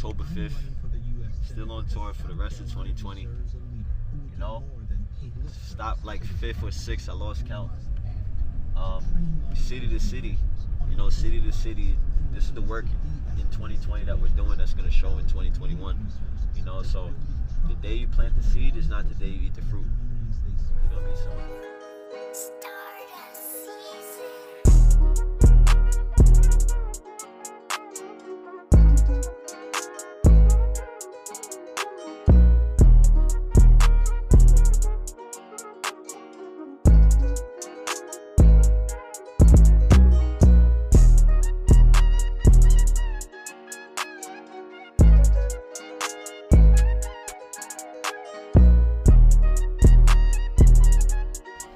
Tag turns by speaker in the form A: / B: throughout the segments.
A: October 5th. Still on tour for the rest of 2020. You know, stopped like 5th or 6th. I lost count. City to city. You know, city to city. This is the work in 2020 that we're doing that's going to show in 2021. You know, so the day you plant the seed is not the day you eat the fruit. You feel me? So.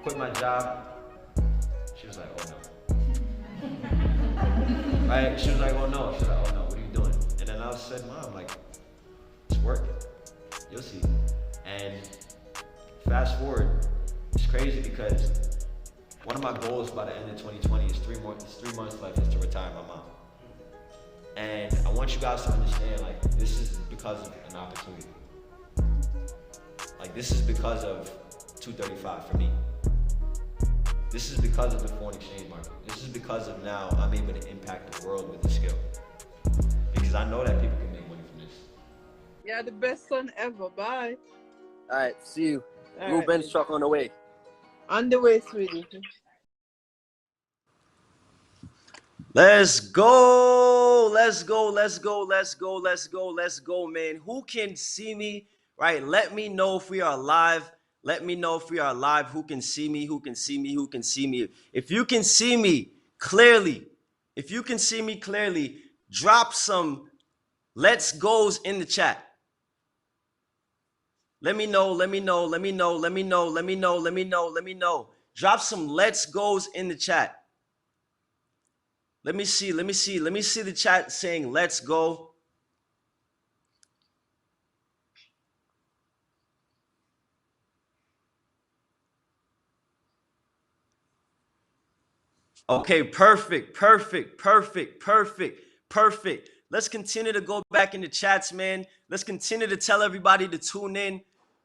A: Quit my job. She was like, oh no. Right? She was like, oh no. She was like, oh no, what are you doing? And then I said, Mom, like, it's working. You'll see. And fast forward, it's crazy because one of my goals by the end of 2020 is 3 months left is to retire my mom. And I want you guys to understand, like, this is because of an opportunity. Like, this is because of 235 for me. This is because of the foreign exchange market. This is because of now I'm able to impact the world with this skill. Because I know that people can make money from this.
B: Yeah, the best son ever. Bye.
C: All right, see you.
B: All
C: Ruben's
B: right.
C: truck on the way.
B: On the way, sweetie.
A: Let's go. Let's go. Let's go. Let's go. Let's go. Let's go, man. Who can see me? Right? Let me know if we are live. Let me know if we are live. Who can see me? Who can see me? Who can see me? If you can see me clearly, drop some let's goes in the chat. Let me know. Drop some let's goes in the chat. Let me see the chat saying let's go. Okay, perfect. Let's continue to go back in the chats, man. Let's continue to tell everybody to tune in,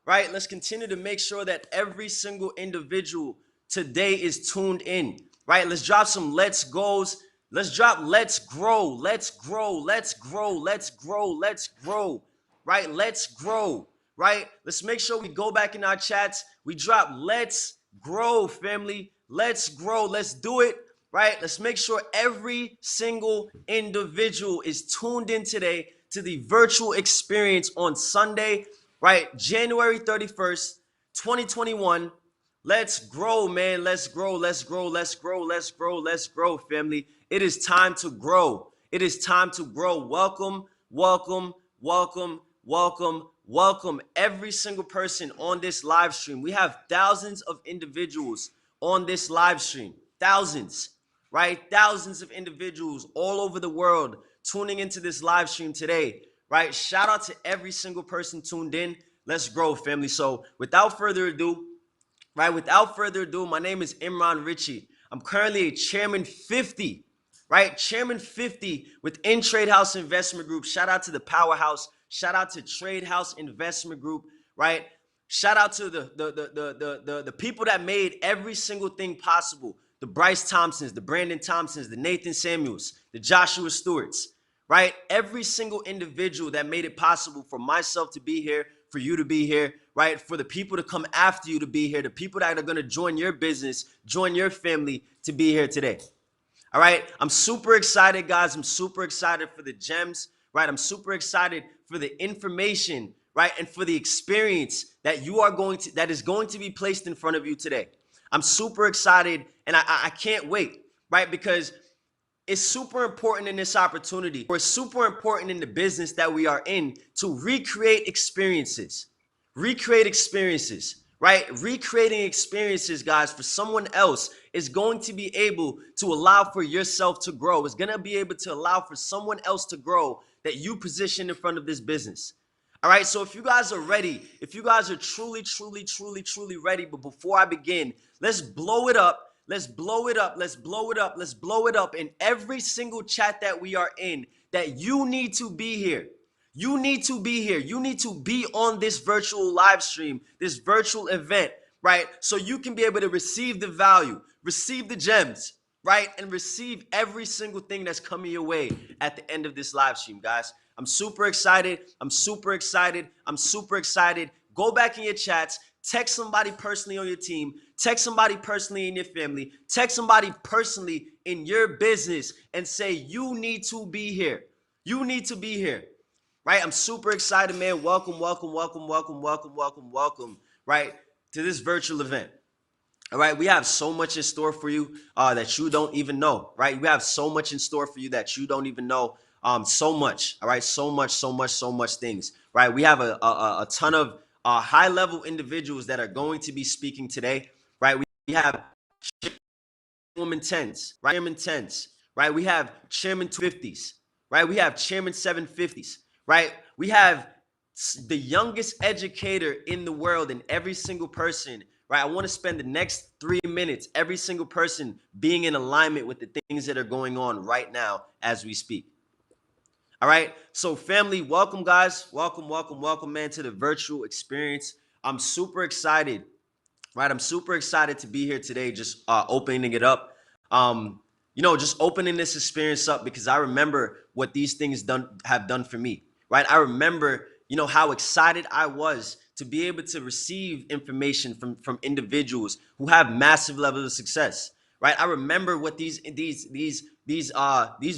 A: right? Let's continue to make sure that every single individual today is tuned in, right? Let's drop some let's goes. Let's drop let's grow, right? Let's grow, right? Let's make sure we go back in our chats. We drop let's grow, family. Let's grow. Let's do it. Right? Let's make sure every single individual is tuned in today to the virtual experience on Sunday, right? January 31st, 2021. Let's grow, man. Let's grow, family. It is time to grow. Welcome every single person on this live stream. We have thousands of individuals on this live stream. Thousands, right? Thousands of individuals all over the world tuning into this live stream today, right? Shout out to every single person tuned in. Let's grow, family. So without further ado, my name is Imran Ritchie. I'm currently a Chairman 50, right? Chairman 50 with In Trade House Investment Group. Shout out to the Powerhouse. Shout out to Trade House Investment Group, right? Shout out to the people that made every single thing possible. The Bryce Thompsons, the Brandon Thompsons, the Nathan Samuels, the Joshua Stewarts, right? Every single individual that made it possible for myself to be here, for you to be here, right? For the people to come after you to be here, the people that are going to join your business, join your family to be here today. All right. I'm super excited, guys. I'm super excited for the gems, right? I'm super excited for the information, right? And for the experience that that is going to be placed in front of you today. I'm super excited and I can't wait, right? Because it's super important in this opportunity, or it's super important in the business that we are in to recreate experiences, right? Recreating experiences, guys, for someone else is going to be able to allow for yourself to grow. It's going to be able to allow for someone else to grow that you position in front of this business. All right, so if you guys are ready, if you guys are truly ready, but before I begin, let's blow it up. Let's blow it up in every single chat that we are in, that you need to be here. You need to be here. You need to be on this virtual live stream, this virtual event, right? So you can be able to receive the value, receive the gems, right? And receive every single thing that's coming your way at the end of this live stream, guys. I'm super excited. I'm super excited. I'm super excited. Go back in your chats, text somebody personally on your team, text somebody personally in your family, text somebody personally in your business and say, you need to be here. You need to be here. Right? I'm super excited, man. Welcome, welcome, welcome, welcome, welcome, welcome, welcome, right, to this virtual event. All right, we have so much in store for you that you don't even know, right? We have so much in store for you that you don't even know. So much, all right, so much, so much, so much things, right? We have a ton of high level individuals that are going to be speaking today, right? We have Woman 10s, right? Chairman 10s, right? We have Chairman 250s, right? We have Chairman 750s, right? We have the youngest educator in the world, and every single person, right? I want to spend the next 3 minutes, every single person being in alignment with the things that are going on right now as we speak. All right. So, family, welcome, guys. Welcome, welcome, welcome, man, to the virtual experience. I'm super excited, right? I'm super excited to be here today, just opening it up. Just opening this experience up because I remember what these things have done for me, right? I remember, how excited I was to be able to receive information from individuals who have massive levels of success, right? I remember what these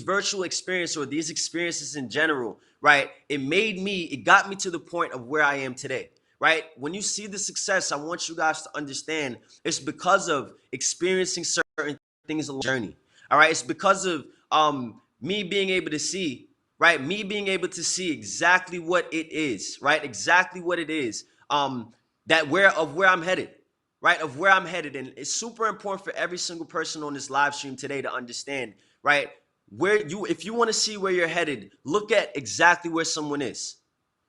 A: virtual experiences or these experiences in general, right? It got me to the point of where I am today. Right? When you see the success, I want you guys to understand it's because of experiencing certain things along the journey. All right. It's because of me being able to see, right? Me being able to see exactly what it is, right? Exactly what it is. Where I'm headed, right? Of where I'm headed. And it's super important for every single person on this live stream today to understand, right? If you want to see where you're headed, look at exactly where someone is.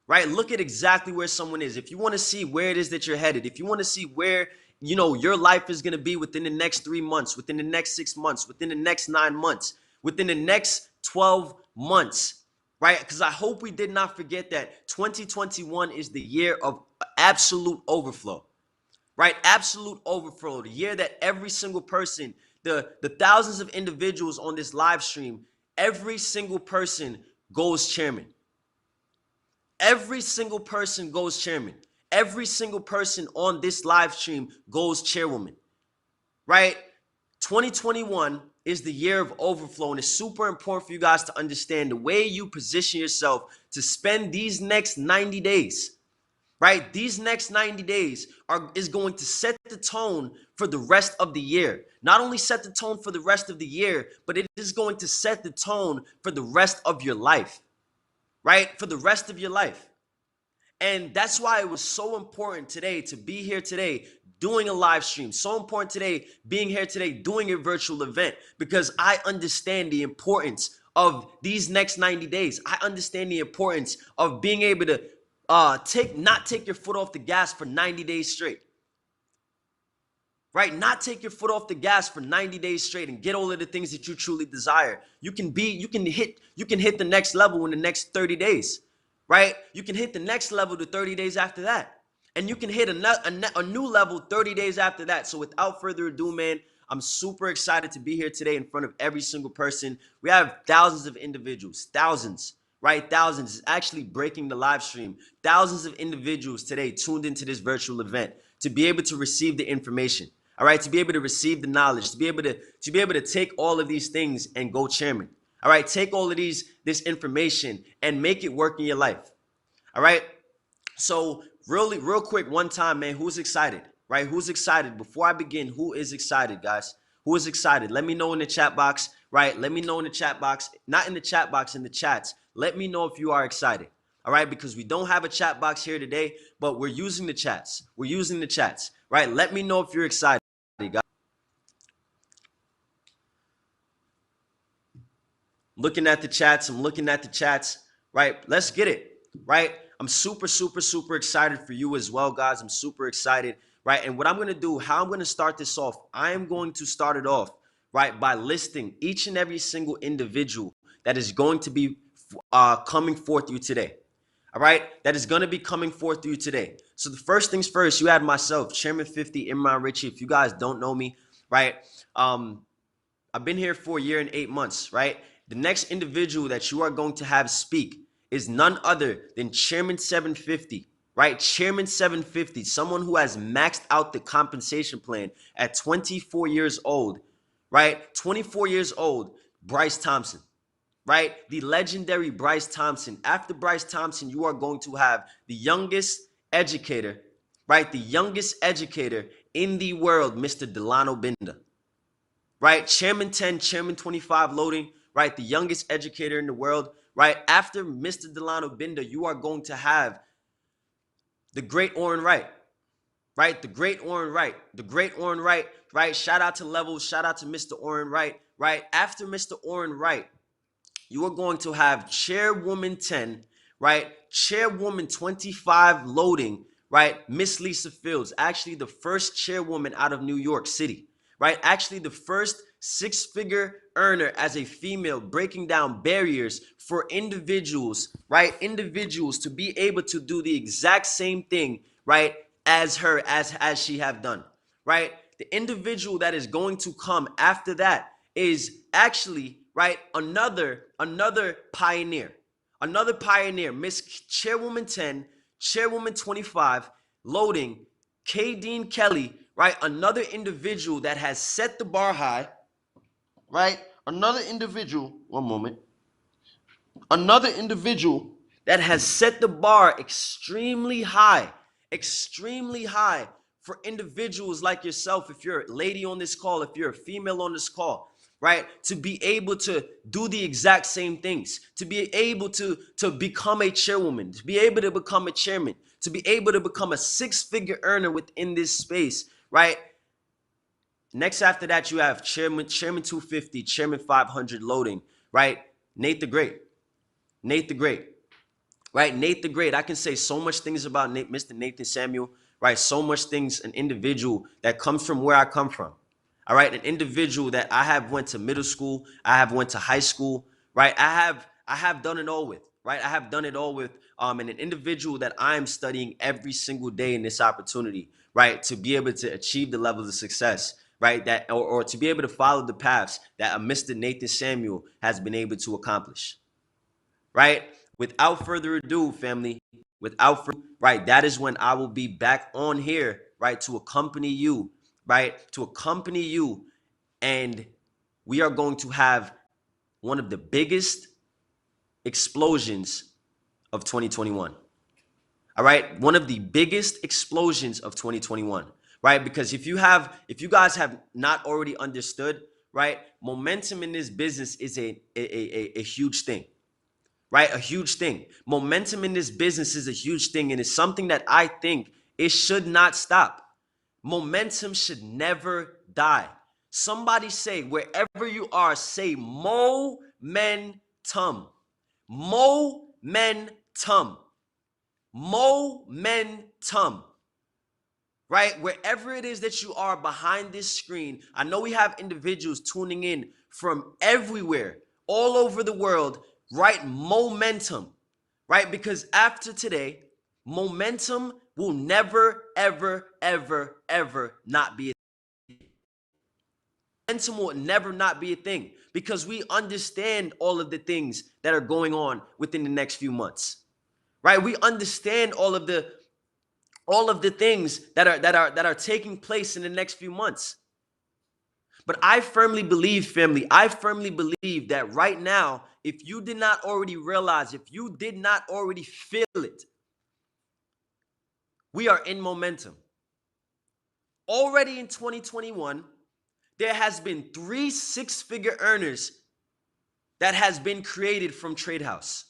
A: Right? Look at exactly where someone is. If you want to see where it is that you're headed, if you want to see where, your life is going to be within the next 3 months, within the next 6 months, within the next 9 months, within the next 12 months, right? Because I hope we did not forget that 2021 is the year of absolute overflow, right? Absolute overflow. The year that every single person, the thousands of individuals on this live stream, every single person goes chairman. Every single person goes chairman. Every single person on this live stream goes chairwoman, right? 2021 is the year of overflow, and it's super important for you guys to understand the way you position yourself to spend these next 90 days, right? These next 90 days is going to set the tone for the rest of the year. Not only set the tone for the rest of the year, but it is going to set the tone for the rest of your life, right? For the rest of your life. And that's why it was so important today to be here today doing a live stream. So important today being here today doing a virtual event because I understand the importance of these next 90 days. I understand the importance of being able to not take your foot off the gas for 90 days straight. Right? Not take your foot off the gas for 90 days straight and get all of the things that you truly desire. You can hit the next level in the next 30 days. Right? You can hit the next level the 30 days after that. And you can hit a new level 30 days after that. So without further ado, man, I'm super excited to be here today in front of every single person. We have thousands of individuals, thousands, right? Thousands. It's actually breaking the live stream. Thousands of individuals today tuned into this virtual event to be able to receive the information. All right, to be able to receive the knowledge, to be able to take all of these things and go chairman. All right, take all of this information and make it work in your life. All right. So real quick, one time, man, who's excited? Right? Who's excited? Before I begin, who is excited, guys? Who is excited? Let me know in the chat box, right? Let me know in the chat box, not in the chat box, in the chats. Let me know if you are excited. All right, because we don't have a chat box here today, but we're using the chats. We're using the chats, right? Let me know if you're excited, guys. Looking at the chats, I'm looking at the chats, right? Let's get it, right? I'm super, super, super excited for you as well, guys. I'm super excited, right? And what I'm going to do, how I'm going to start this off, I am going to start it off, right, by listing each and every single individual that is going to be coming forth you today, all right, that is going to be coming forth through today. So the first things first, you had myself, Chairman 50, Imran Ritchie. If you guys don't know me, right, I've been here for a year and 8 months, right? The next individual that you are going to have speak is none other than Chairman 750, right? Chairman 750, someone who has maxed out the compensation plan at 24 years old, right? 24 years old, Bryce Thompson, right? The legendary Bryce Thompson. After Bryce Thompson, you are going to have the youngest educator, right? The youngest educator in the world, Mr. Delano Binder, right? Chairman 10, Chairman 25 loading, right? The youngest educator in the world, right? After Mr. Delano Binder, you are going to have the great Orrin Wright, right? The great Orrin Wright, the great Orrin Wright, right? Shout out to Levels, shout out to Mr. Orrin Wright, right? After Mr. Orrin Wright, you are going to have Chairwoman 10, right? Chairwoman 25 loading, right? Miss Lisa Fields, actually the first chairwoman out of New York City, right? Actually the first six-figure earner as a female, breaking down barriers for individuals, right? Individuals to be able to do the exact same thing, right? As her, as she have done, right? The individual that is going to come after that is actually, right, another pioneer, Miss Chairwoman 10, Chairwoman 25 loading, K. Dean Kelly, right? Another individual that has set the bar high, right? Another individual, one moment. Another individual that has set the bar extremely high for individuals like yourself. If you're a lady on this call, if you're a female on this call, right, to be able to do the exact same things, to be able to become a chairwoman, to be able to become a chairman, to be able to become a six-figure earner within this space, right? Next after that, you have Chairman 250, Chairman 500 loading, right? Nate the Great, right? Nate the Great. I can say so much things about Mr. Nathan Samuel, right? So much things, an individual that comes from where I come from, all right? An individual that I have went to middle school, I have went to high school, right? I have done it all with, right? I have done it all with, and an individual that I am studying every single day in this opportunity, right? To be able to achieve the levels of success, right? That or to be able to follow the paths that a Mr. Nathan Samuel has been able to accomplish, right? Without further ado, family, right, that is when I will be back on here, right, to accompany you, and we are going to have one of the biggest explosions of 2021. All right, one of the biggest explosions of 2021, right? Because if you guys have not already understood, right, momentum in this business is a huge thing, right? A huge thing. Momentum in this business is a huge thing, and it's something that I think it should not stop. Momentum should never die. Somebody say, wherever you are, say momentum. Momentum. Momentum. Right? Wherever it is that you are behind this screen, I know we have individuals tuning in from everywhere, all over the world, right? Momentum, right? Because after today, momentum will never, ever, ever, ever not be a thing. Momentum will never not be a thing because we understand all of the things that are going on within the next few months, right? We understand all of the things that are taking place in the next few months. But I firmly believe, family, that right now, if you did not already realize, if you did not already feel it, we are in momentum. Already in 2021, there has been 3 six-figure earners that has been created from Trade House.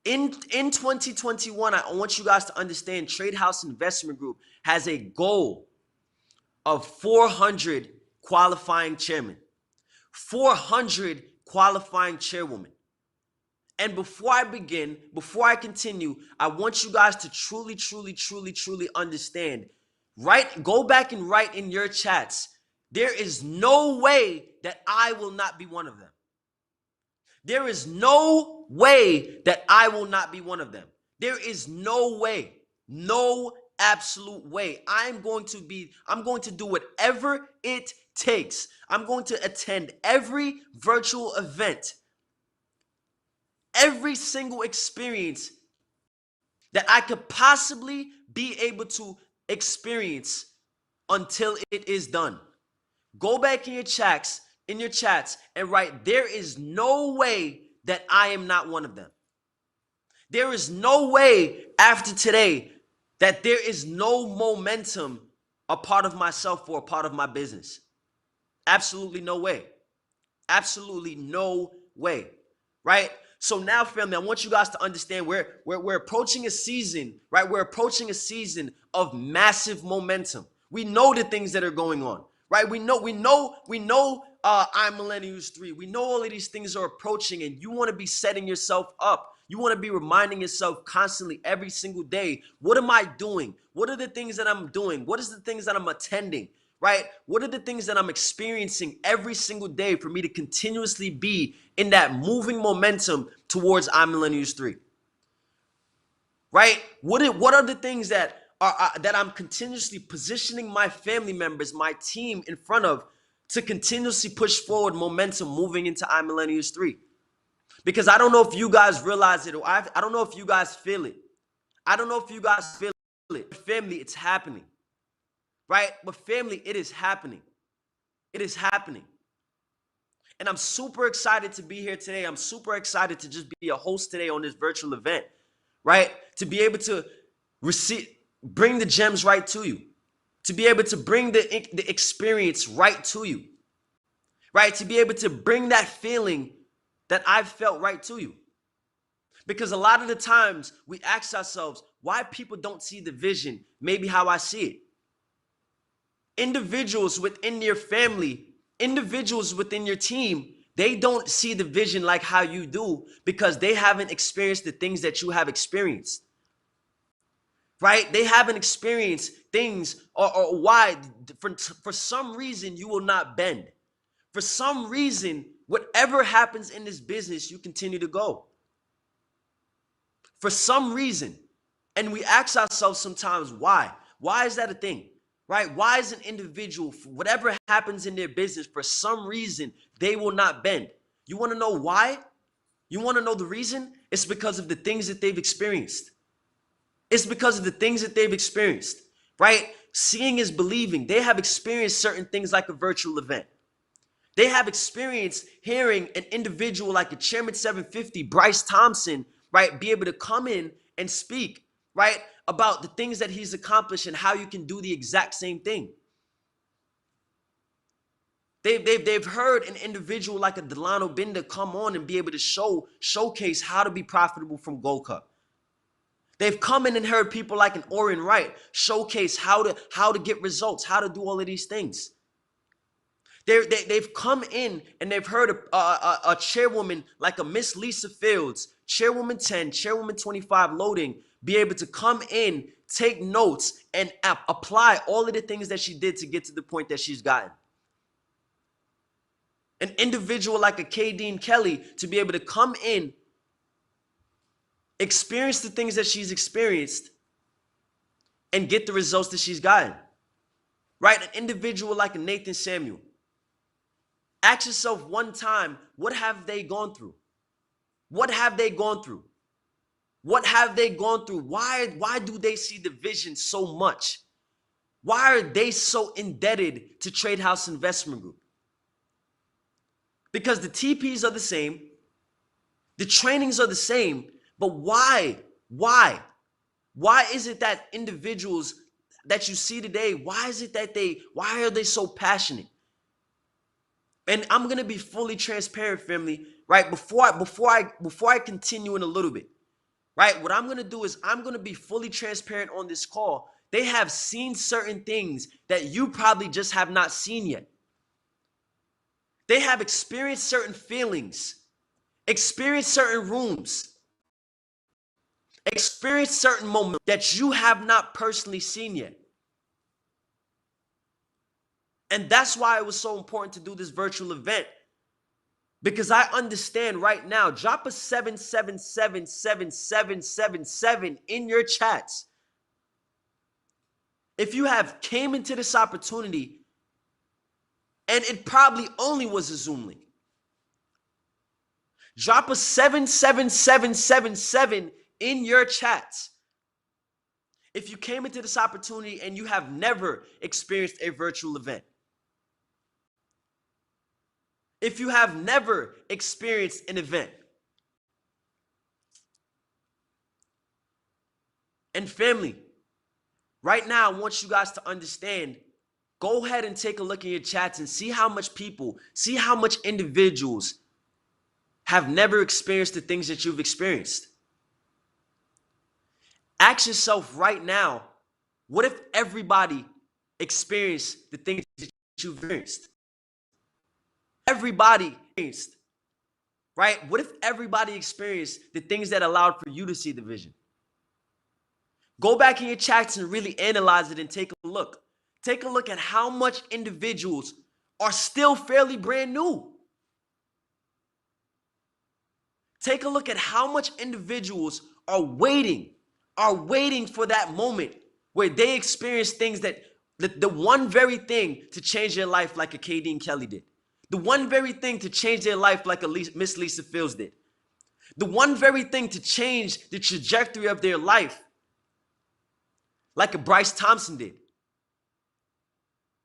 A: In 2021, I want you guys to understand Trade House Investment Group has a goal of 400 qualifying chairmen, 400 qualifying chairwomen. And before I continue, I want you guys to truly understand. Go back and write in your chats. There is no way that I will not be one of them. There is no way that I will not be one of them. There is no way, no absolute way. I'm going to do whatever it takes. I'm going to attend every virtual event, every single experience that I could possibly be able to experience until it is done. Go back in your chats, and write, there is no way that I am not one of them. There is no way after today that there is no momentum a part of myself or a part of my business. Absolutely no way. Absolutely no way. Right? So now, family, I want you guys to understand we're approaching a season, right? We're approaching a season of massive momentum. We know the things that are going on, right? We know I'm Millennials 3. We know all of these things are approaching, and you want to be setting yourself up. You want to be reminding yourself constantly every single day, what am I doing? What are the things that I'm doing? What is the things that I'm attending? Right? What are the things that I'm experiencing every single day for me to continuously be in that moving momentum towards I'm Millennials 3? Right? What are the things that I'm continuously positioning my family members, my team in front of to continuously push forward momentum moving into I'm Millennials 3? Because I don't know if you guys realize it, or I don't know if you guys feel it. I don't know if you guys feel it. Family, it's happening. Right? But family, it is happening. It is happening. And I'm super excited to be here today. I'm super excited to just be a host today on this virtual event, right? To be able to bring the gems right to you. To be able to bring the experience right to you, right? To be able to bring that feeling that I've felt right to you. Because a lot of the times we ask ourselves why people don't see the vision, maybe how I see it. Individuals within your family, individuals within your team, they don't see the vision like how you do because they haven't experienced the things that you have experienced. Right? They haven't experienced things or why for some reason you will not bend. For some reason, whatever happens in this business, you continue to go. For some reason. And we ask ourselves sometimes why? Why is that a thing? Right? Why is an individual, whatever happens in their business, for some reason, they will not bend? You want to know why? You want to know the reason? It's because of the things that they've experienced. It's because of the things that they've experienced, right? Seeing is believing. They have experienced certain things like a virtual event. They have experienced hearing an individual like a Chairman 750, Bryce Thompson, right, be able to come in and speak, right, about the things that he's accomplished and how you can do the exact same thing. They've heard an individual like a Delano Bender come on and be able to showcase how to be profitable from Gold Cup. They've come in and heard people like an Orrin Wright showcase how to get results, how to do all of these things. They've come in and they've heard a chairwoman like a Miss Lisa Fields, Chairwoman 10, Chairwoman 25 loading, be able to come in, take notes, and apply all of the things that she did to get to the point that she's gotten. An individual like a K. Dean Kelly to be able to come in, experience the things that she's experienced, and get the results that she's gotten. Right? An individual like a Nathan Samuel. Ask yourself one time, what have they gone through? What have they gone through? What have they gone through? Why do they see the vision so much? Why are they so indebted to Trade House Investment Group? Because the TPs are the same, the trainings are the same, but why? Why is it that individuals that you see today, why are they so passionate? And I'm gonna be fully transparent, family, right? Before I continue in a little bit, right? What I'm gonna do is I'm gonna be fully transparent on this call. They have seen certain things that you probably just have not seen yet. They have experienced certain feelings, experienced certain rooms, experienced certain moments that you have not personally seen yet. And that's why it was so important to do this virtual event. Because I understand right now, drop a 7777777 in your chats. If you have came into this opportunity and it probably only was a Zoom link, drop a 77777 in your chats. If you came into this opportunity and you have never experienced a virtual event, if you have never experienced an event, and family, right now, I want you guys to understand, go ahead and take a look in your chats and see how much individuals have never experienced the things that you've experienced. Ask yourself right now, what if everybody experienced the things that you've experienced? Everybody experienced, right? What if everybody experienced the things that allowed for you to see the vision? Go back in your chats and really analyze it and take a look. Take a look at how much individuals are still fairly brand new. Take a look at how much individuals are waiting for that moment where they experience things that the one very thing to change their life like a KD and Kelly did. The one very thing to change their life like a Miss Lisa Fields did. The one very thing to change the trajectory of their life like a Bryce Thompson did.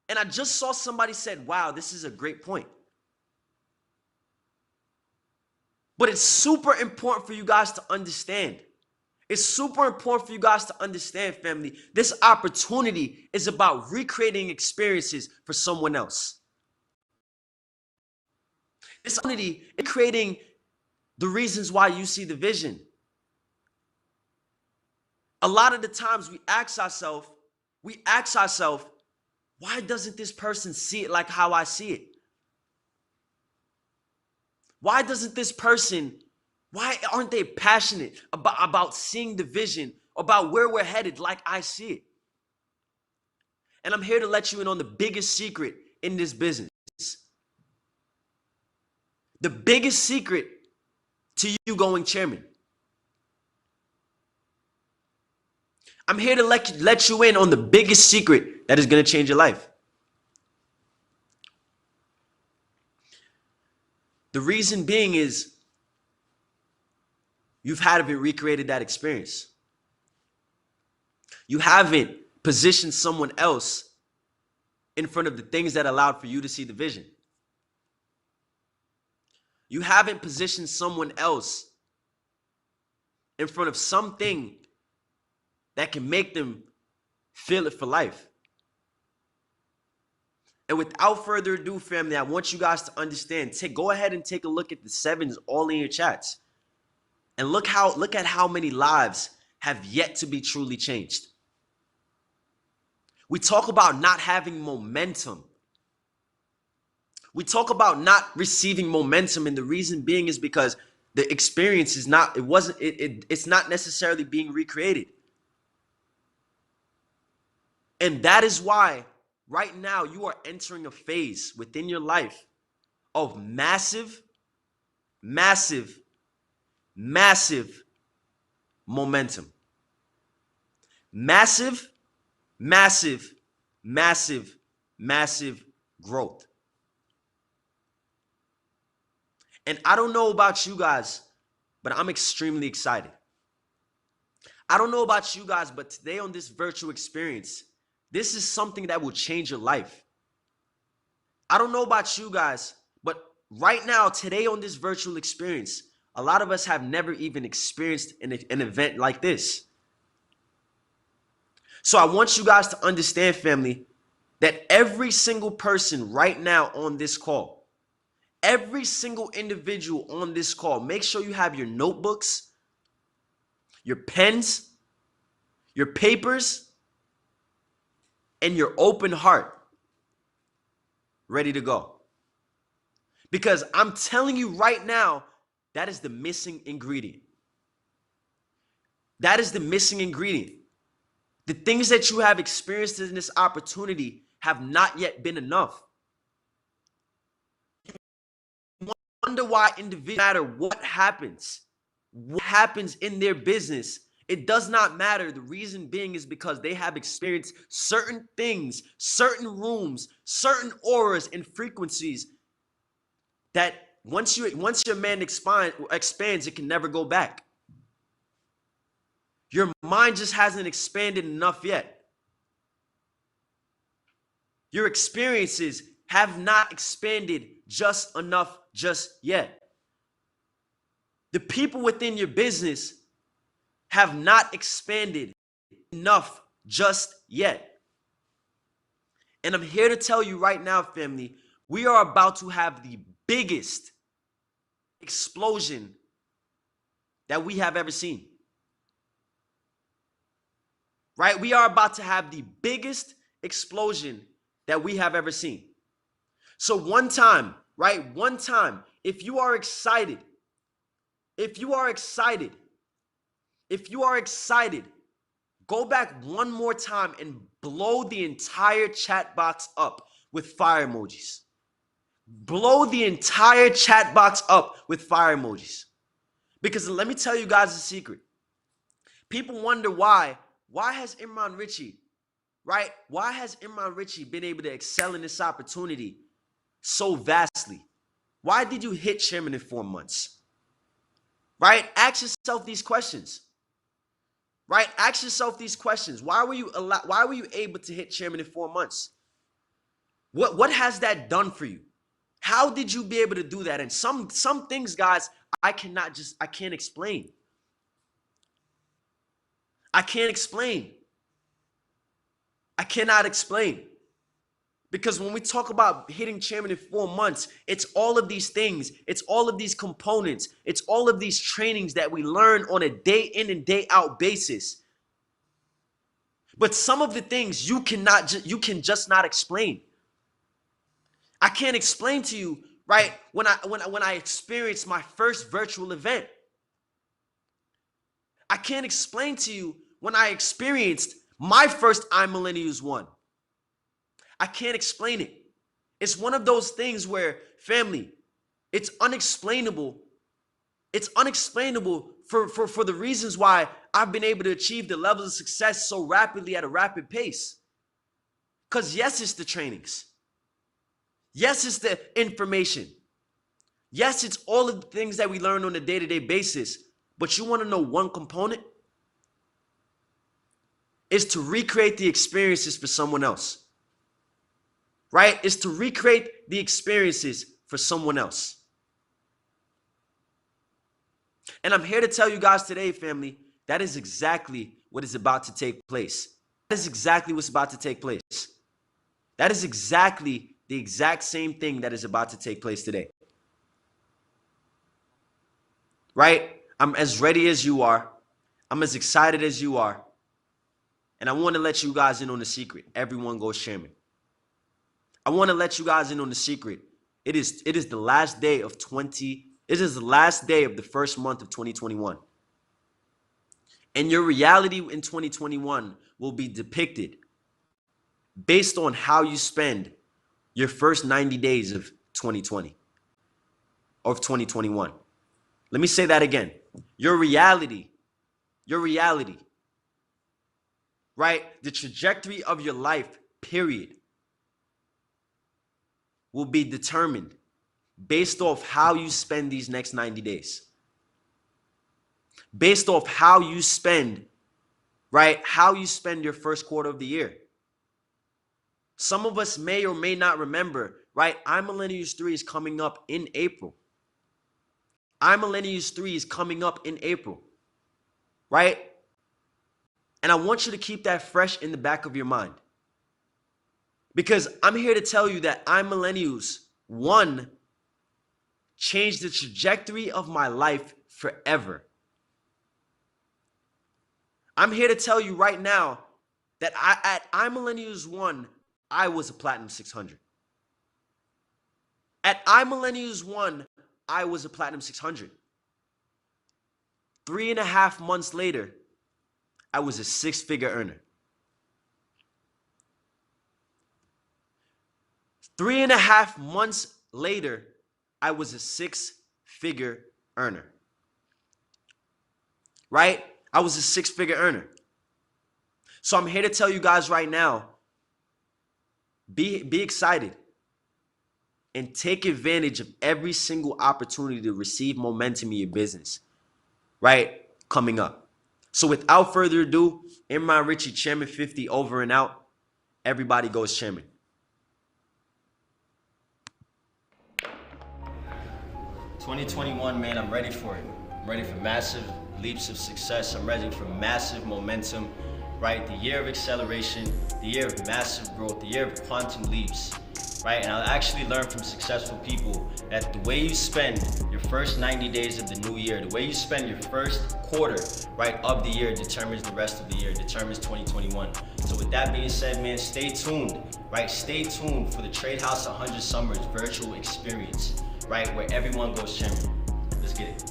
A: And I just saw somebody said, wow, this is a great point. But it's super important for you guys to understand. It's super important for you guys to understand, family. This opportunity is about recreating experiences for someone else. This opportunity is creating the reasons why you see the vision. A lot of the times we ask ourselves, why doesn't this person see it like how I see it? Why aren't they passionate about seeing the vision, about where we're headed like I see it? And I'm here to let you in on the biggest secret in this business. The biggest secret to you going chairman. I'm here to let you in on the biggest secret that is going to change your life. The reason being is you haven't recreated that experience. You haven't positioned someone else in front of the things that allowed for you to see the vision. You haven't positioned someone else in front of something that can make them feel it for life. And without further ado, family, I want you guys to understand. Go ahead and take a look at the sevens all in your chats. And look at how many lives have yet to be truly changed. We talk about not having momentum. We talk about not receiving momentum, and the reason being is because the experience is not, it's not necessarily being recreated. And that is why right now you are entering a phase within your life of massive momentum. Massive growth. And I don't know about you guys, but I'm extremely excited. I don't know about you guys, but today on this virtual experience, this is something that will change your life. I don't know about you guys, but right now, today on this virtual experience, a lot of us have never even experienced an event like this. So I want you guys to understand, family, that every single person right now on this call, every single individual on this call, make sure you have your notebooks, your pens, your papers, and your open heart ready to go. Because I'm telling you right now, that is the missing ingredient. That is the missing ingredient. The things that you have experienced in this opportunity have not yet been enough. You want wonder why individuals, no matter what happens in their business, it does not matter. The reason being is because they have experienced certain things, certain rooms, certain auras and frequencies that once your man expands, it can never go back. Your mind just hasn't expanded enough yet. Your experiences have not expanded just enough just yet. The people within your business have not expanded enough just yet. And I'm here to tell you right now, family, we are about to have the biggest explosion that we have ever seen. Right? We are about to have the biggest explosion that we have ever seen. So one time, if you are excited, go back one more time and blow the entire chat box up with fire emojis. Blow the entire chat box up with fire emojis. Because let me tell you guys a secret. People wonder why has Imran Ritchie, right? Why has Imran Ritchie been able to excel in this opportunity so vastly? Why did you hit chairman in 4 months? Right? Ask yourself these questions. Right? Ask yourself these questions. Why were you able to hit chairman in 4 months? What has that done for you? How did you be able to do that? And some things, guys, I can't explain. I can't explain. I cannot explain. Because when we talk about hitting chairman in 4 months, it's all of these things. It's all of these components. It's all of these trainings that we learn on a day in and day out basis. But some of the things you can just not explain. I can't explain to you, right? When I experienced my first virtual event, I can't explain to you when I experienced my first iMillennials 1. I can't explain it. It's one of those things where, family, it's unexplainable. It's unexplainable for the reasons why I've been able to achieve the levels of success so rapidly at a rapid pace. Because yes, it's the trainings. Yes, it's the information. Yes, it's all of the things that we learn on a day-to-day basis. But you want to know one component? Is to recreate the experiences for someone else. Right? Is to recreate the experiences for someone else. And I'm here to tell you guys today, family, that is exactly what is about to take place. That is exactly what's about to take place. That is exactly the exact same thing that is about to take place today. Right? I'm as ready as you are. I'm as excited as you are. And I want to let you guys in on the secret. Everyone goes chairman. I want to let you guys in on the secret. It is the last day of it is the last day of the first month of 2021. And your reality in 2021 will be depicted based on how you spend your first 90 days of 2020 or of 2021. Let me say that again. Your reality, right? The trajectory of your life, period, will be determined based off how you spend these next 90 days. Based off how you spend, right? How you spend your first quarter of the year. Some of us may or may not remember, right? iMillennials 3 is coming up in April. iMillennials 3 is coming up in April, right? And I want you to keep that fresh in the back of your mind. Because I'm here to tell you that iMillennials 1 changed the trajectory of my life forever. I'm here to tell you right now that at iMillennials 1, I was a Platinum 600. At iMillennials 1, I was a Platinum 600. 3.5 months later, I was a 6-figure earner. 3.5 months later, I was a 6 six-figure earner. Right? I was a six-figure earner. So I'm here to tell you guys right now, be excited and take advantage of every single opportunity to receive momentum in your business, right? Coming up. So without further ado, Imran Richie, Chairman 50, over and out. Everybody goes chairman. "2021, man, I'm ready for it. I'm ready for massive leaps of success. I'm ready for massive momentum, right? The year of acceleration, the year of massive growth, the year of quantum leaps, right? And I'll actually learn from successful people that the way you spend your first 90 days of the new year, the way you spend your first quarter, right, of the year determines the rest of the year, determines 2021. So with that being said, man, stay tuned, right? Stay tuned for the Trade House 100 Summers virtual experience, right, where everyone goes chairman. Let's get it.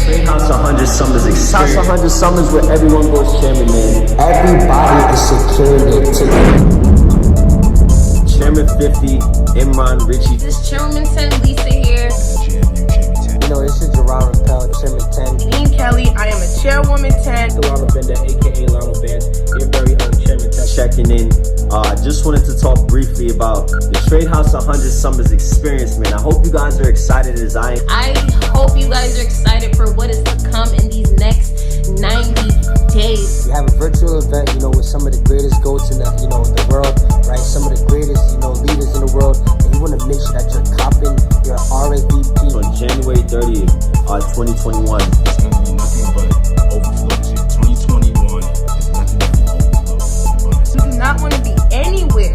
A: Trade House 100 Summers experience. House 100 Summers where everyone goes chairman, man.
C: Everybody is securing their ticket.
A: Chairman 50, Imran Richie.
D: This is Chairman 10, Lisa here.
C: You know, this is Gerard Rappel, Chairman 10.
B: Dean Kelly, I am a Chairwoman 10.
E: Delano Bender, aka Lano Band, your very own Chairman 10.
A: Checking in. Just wanted to talk briefly about the Trade House 100 Summers experience, man. I hope you guys are excited as I am.
D: I hope you guys are excited for what is to come in these next 90 days.
C: We have a virtual event, you know, with some of the greatest goats in the, you know, in the world, right? Some of the greatest, you know, leaders in the world. And you want to make sure that you're copping your RSVP.
A: On January 30th, 2021.
F: It's going to be nothing but overflow. 2021 is nothing but overflow.
B: You do not want to be anywhere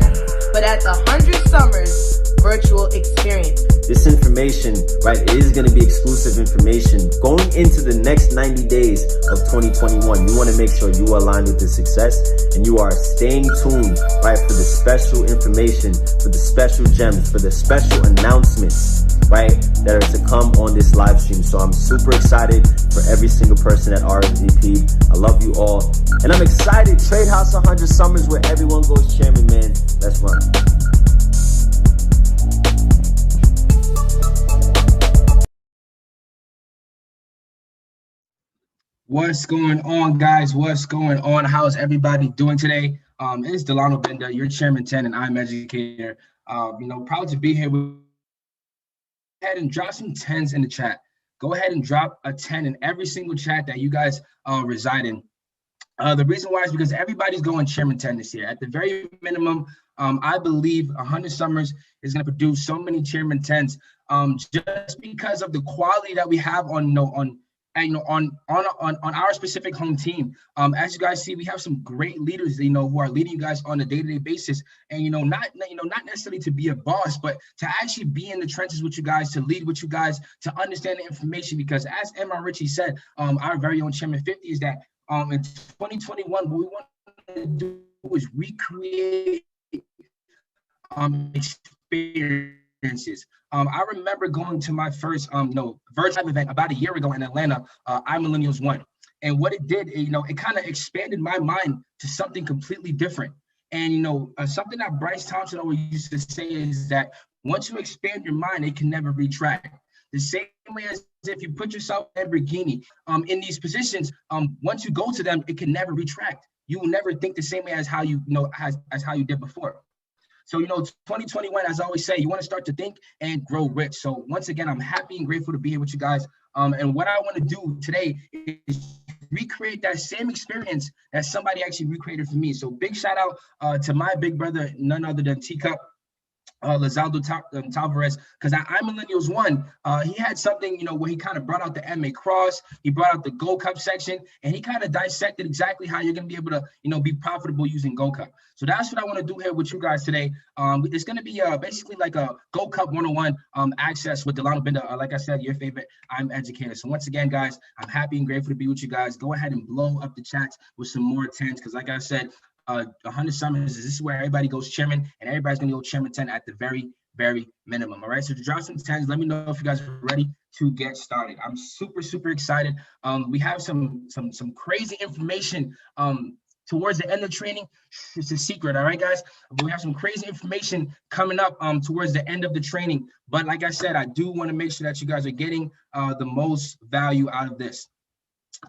B: but at the 100 Summers virtual experience.
A: This information, right, is going to be exclusive information going into the next 90 days of 2021. You want to make sure you are aligned with the success and you are staying tuned, right, for the special information, for the special gems, for the special announcements, right, that are to come on this live stream. So I'm super excited for every single person at RSVP. I love you all. And I'm excited. Trade House 100 Summers where everyone goes chairman, man. Let's run.
E: What's going on, guys? What's going on? How's everybody doing today? It's Delano Bender, your Chairman 10, and I'm educator. Proud to be here. Go ahead and drop some 10s in the chat. Go ahead and drop a 10 in every single chat that you guys reside in. The reason why is because everybody's going Chairman 10 this year. At the very minimum, I believe 100 Summers is going to produce so many Chairman 10s just because of the quality that we have on our specific home team. As you guys see, we have some great leaders, who are leading you guys on a day-to-day basis. And not necessarily to be a boss, but to actually be in the trenches with you guys, to lead with you guys, to understand the information. Because as Emma Richie said, our very own Chairman 50 is that in 2021, what we want to do is recreate experiences. I remember going to my first virtual event about a year ago in Atlanta, I Millennials 1. And what it did, it kind of expanded my mind to something completely different. And, something that Bryce Thompson always used to say is that once you expand your mind, it can never retract. The same way as if you put yourself in a Lamborghini in these positions, once you go to them, it can never retract. You will never think the same way as how you as how you did before. So, 2021, as I always say, you want to start to think and grow rich. So once again, I'm happy and grateful to be here with you guys. And what I want to do today is recreate that same experience that somebody actually recreated for me. So big shout out to my big brother, none other than Teacup. Lizaldo Tavares, because I Millennials 1, he had something, where he kind of brought out the MA Cross, he brought out the Gold Cup section, and he kind of dissected exactly how you're going to be able to, be profitable using Gold Cup. So that's what I want to do here with you guys today. It's going to be basically like a Gold Cup 101 access with Delano Bender. Like I said, your favorite, I'm educator. So once again, guys, I'm happy and grateful to be with you guys. Go ahead and blow up the chats with some more 10s, because like I said, 100 Summers, this is where everybody goes chairman, and everybody's going to go Chairman 10 at the very very minimum. All right, so to drop some tens, let me know if you guys are ready to get started. I'm super excited. We have some crazy information towards the end of training. It's a secret, all right, guys. But we have some crazy information coming up towards the end of the training. But like I said, I do want to make sure that you guys are getting the most value out of this.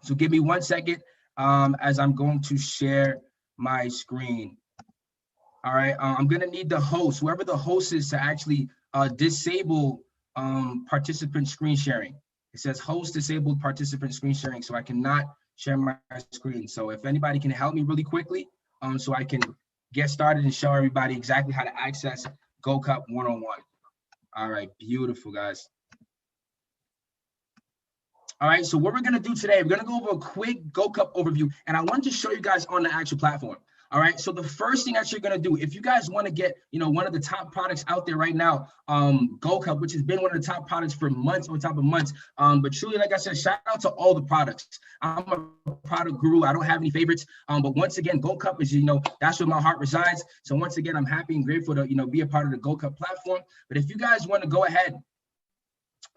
E: So give me 1 second as I'm going to share my screen. All right, I'm gonna need the host, whoever the host is, to actually disable participant screen sharing. It says host disabled participant screen sharing, so I cannot share my screen. So if anybody can help me really quickly, so I can get started and show everybody exactly how to access Go Cup 101. All right, beautiful, guys. All right, so what we're gonna do today, we're gonna go over a quick Go Cup overview, and I want to show you guys on the actual platform. All right, so the first thing that you're gonna do, if you guys want to get, one of the top products out there right now, Go Cup, which has been one of the top products for months on top of months. But truly, like I said, shout out to all the products. I'm a product guru. I don't have any favorites. But once again, Go Cup is, that's where my heart resides. So once again, I'm happy and grateful to, be a part of the Go Cup platform. But if you guys want to go ahead,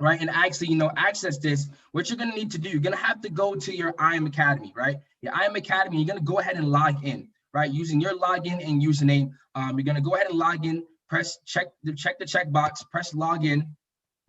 E: right, and actually, access this, what you're going to need to do, you're going to have to go to your IM Academy, right? Your IM Academy, you're going to go ahead and log in, right? Using your login and username. You're going to go ahead and log in, check the checkbox, press login,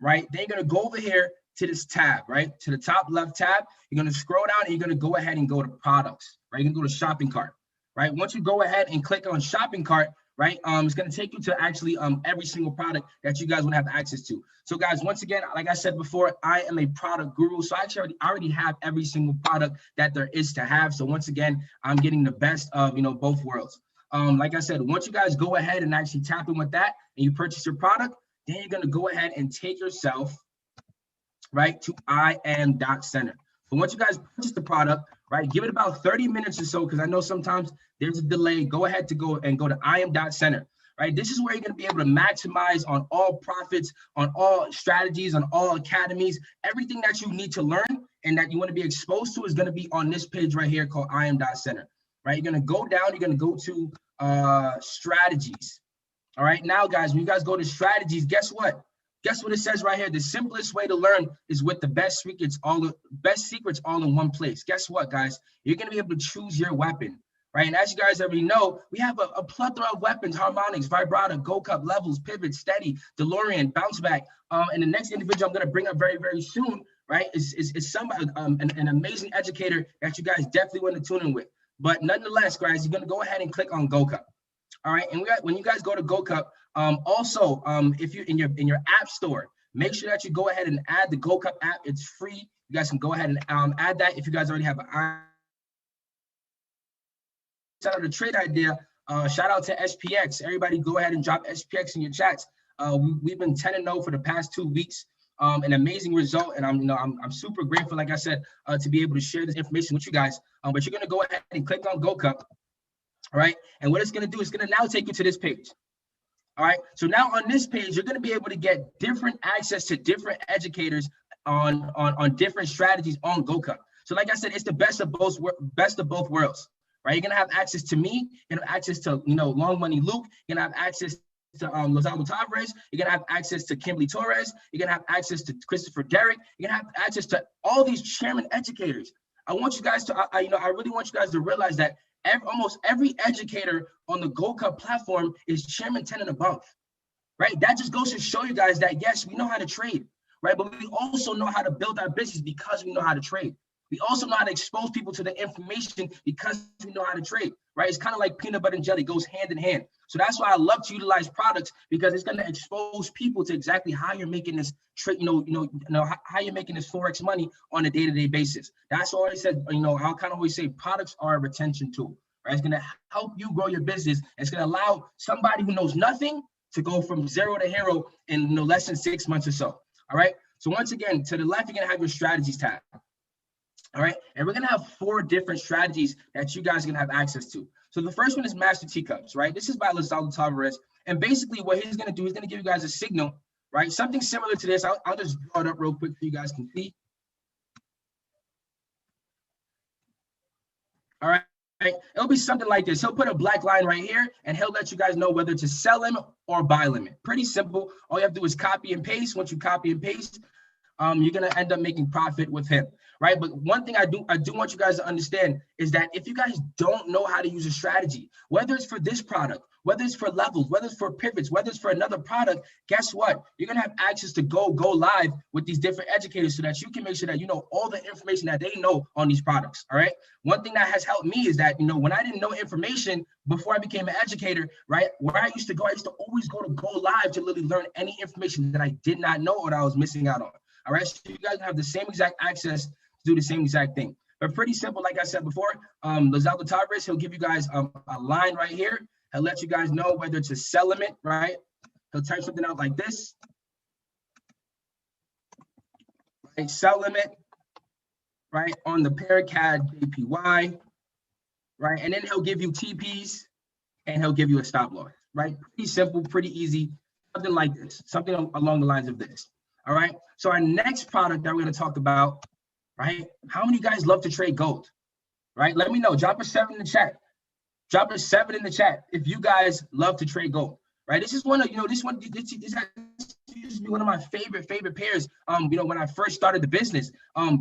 E: right? Then you're going to go over here to this tab, right? To the top left tab, you're going to scroll down and you're going to go ahead and go to products, right? You're going to go to shopping cart, right? Once you go ahead and click on shopping cart, right? It's going to take you to actually every single product that you guys want to have access to. So guys, once again, like I said before, I am a product guru. So I actually already have every single product that there is to have. So once again, I'm getting the best of, both worlds. Like I said, once you guys go ahead and actually tap in with that and you purchase your product, then you're going to go ahead and take yourself, right, to IM.center. So once you guys purchase the product, right, give it about 30 minutes or so, because I know sometimes there's a delay. Go ahead to go to IM.center, right? This is where you're going to be able to maximize on all profits, on all strategies, on all academies. Everything that you need to learn and that you want to be exposed to is going to be on this page right here called IM.center, right? You're going to go down, you're going to go to strategies. All right, now guys, when you guys go to strategies, guess what? Guess what it says right here? The simplest way to learn is with the best secrets all in one place. Guess what, guys? You're going to be able to choose your weapon, right? And as you guys already know, we have a plethora of weapons: harmonics, vibrato, Go Cup, levels, pivot, steady, DeLorean, bounce back. And the next individual I'm going to bring up very, very soon, right, is somebody, an amazing educator that you guys definitely want to tune in with. But nonetheless, guys, you're going to go ahead and click on Go Cup. All right, and when you guys go to Go Cup, also, if you in your app store, make sure that you go ahead and add the Go Cup app. It's free. You guys can go ahead and add that if you guys already have an shout out to trade idea. Shout out to SPX. Everybody, go ahead and drop SPX in your chats. We've been 10-0 for the past 2 weeks. An amazing result, and I'm super grateful, like I said, to be able to share this information with you guys. But you're gonna go ahead and click on Go Cup. All right, and what it's going to do is going to now take you to this page. All right, so now on this page, you're going to be able to get different access to different educators on different strategies on Go Cup. So like I said, it's the best of both worlds, right? You're going to have access to me, you're going to have access to, Long Money Luke, you're going to have access to Lozano Tavares, you're going to have access to Kimberly Torres, you're going to have access to Christopher Derrick, you're going to have access to all these chairman educators. I want you guys to, I really want you guys to realize that almost every educator on the Go Cup platform is chairman 10 and above, right? That just goes to show you guys that, yes, we know how to trade, right? But we also know how to build our business because we know how to trade. We also know how to expose people to the information because we know how to trade, right? It's kind of like peanut butter and jelly, goes hand in hand. So that's why I love to utilize products, because it's going to expose people to exactly how you're making this trade, how you're making this Forex money on a day-to-day basis. That's why I said, I kind of always say products are a retention tool, right? It's going to help you grow your business. It's going to allow somebody who knows nothing to go from zero to hero in less than 6 months or so. All right. So once again, to the left, you're going to have your strategies tab. All right, and we're gonna have 4 different strategies that you guys are gonna have access to. So the first one is Master Teacups, right? This is by Lozano Tavares, and basically what he's gonna do is gonna give you guys a signal, right? Something similar to this. I'll just draw it up real quick so you guys can see. All right, right? It'll be something like this. He'll put a black line right here, and he'll let you guys know whether to sell limit or buy limit. Pretty simple. All you have to do is copy and paste. Once you copy and paste, you're gonna end up making profit with him, right? But one thing I do want you guys to understand is that if you guys don't know how to use a strategy, whether it's for this product, whether it's for levels, whether it's for pivots, whether it's for another product, guess what? You're gonna have access to go live with these different educators so that you can make sure that you know all the information that they know on these products. All right. One thing that has helped me is that, you know, when I didn't know information before I became an educator, right? Where I used to always go live to literally learn any information that I did not know or that I was missing out on. All right, so you guys have the same exact access to do the same exact thing. But pretty simple, like I said before, Lizaldo Tavares, he'll give you guys a line right here. He'll let you guys know whether to sell limit, right? He'll type something out like this. Right, sell limit, right, on the Paracad JPY, right? And then he'll give you TPs and he'll give you a stop loss, right? Pretty simple, pretty easy, something like this, something along the lines of this. All right. So our next product that we're going to talk about, right? How many guys love to trade gold? Right? Let me know. Drop a 7 in the chat. Drop a 7 in the chat if you guys love to trade gold. Right? This is one of, you know, this used to be one of my favorite pairs. You know, when I first started the business. I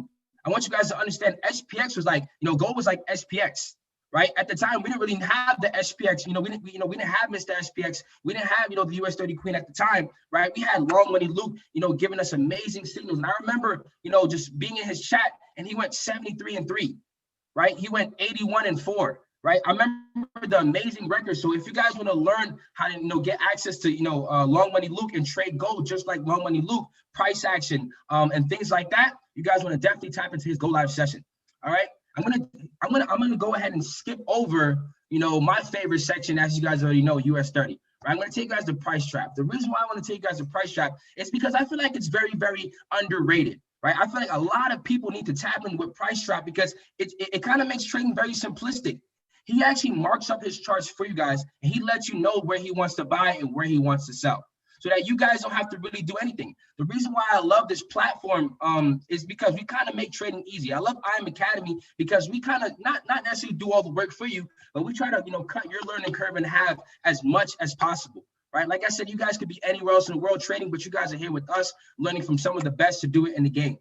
E: want you guys to understand SPX was like, you know, gold was like SPX. Right at the time, we didn't really have the SPX. You know, we didn't have Mr. SPX. We didn't have, you know, the US 30 Queen at the time, right? We had Long Money Luke, you know, giving us amazing signals. And I remember, you know, just being in his chat, and he went 73-3, right? He went 81-4, right? I remember the amazing records. So if you guys want to learn how to, you know, get access to, you know, Long Money Luke and trade gold just like Long Money Luke, price action, and things like that, you guys want to definitely tap into his Go Live session. All right. I'm gonna go ahead and skip over, you know, my favorite section, as you guys already know, US 30. Right? I'm gonna take you guys to price trap. The reason why I want to take you guys to price trap is because I feel like it's very, very underrated. Right? I feel like a lot of people need to tap in with price trap because it kind of makes trading very simplistic. He actually marks up his charts for you guys, and he lets you know where he wants to buy and where he wants to sell, so that you guys don't have to really do anything. The reason why I love this platform is because we kind of make trading easy. I love IM Academy because we kind of not necessarily do all the work for you, but we try to, you know, cut your learning curve in half as much as possible, right? Like I said, you guys could be anywhere else in the world trading, but you guys are here with us, learning from some of the best to do it in the game.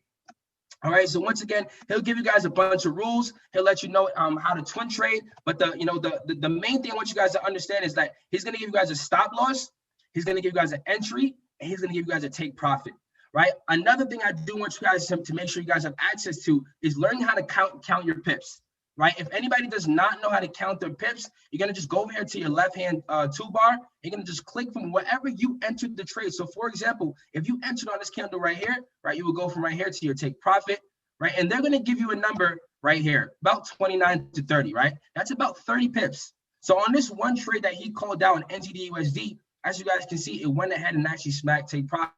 E: All right, so once again, he'll give you guys a bunch of rules. He'll let you know how to twin trade. But the main thing I want you guys to understand is that he's going to give you guys a stop loss. He's going to give you guys an entry, and he's going to give you guys a take profit, right? Another thing I do want you guys to make sure you guys have access to is learning how to count your pips, right? If anybody does not know how to count their pips, you're going to just go over here to your left-hand toolbar. You're going to just click from wherever you entered the trade. So, for example, if you entered on this candle right here, right, you will go from right here to your take profit, right? And they're going to give you a number right here, about 29 to 30, right? That's about 30 pips. So on this one trade that he called down NZD-USD, as you guys can see, it went ahead and actually smacked take profit.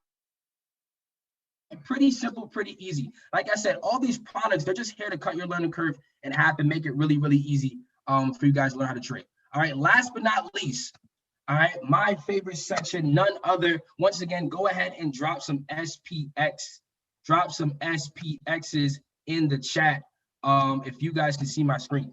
E: Pretty simple, pretty easy. Like I said, all these products, they're just here to cut your learning curve in half and make it really, really easy for you guys to learn how to trade. All right, last but not least, all right, my favorite section, none other. Once again, go ahead and drop some SPX, drop some SPXs in the chat if you guys can see my screen,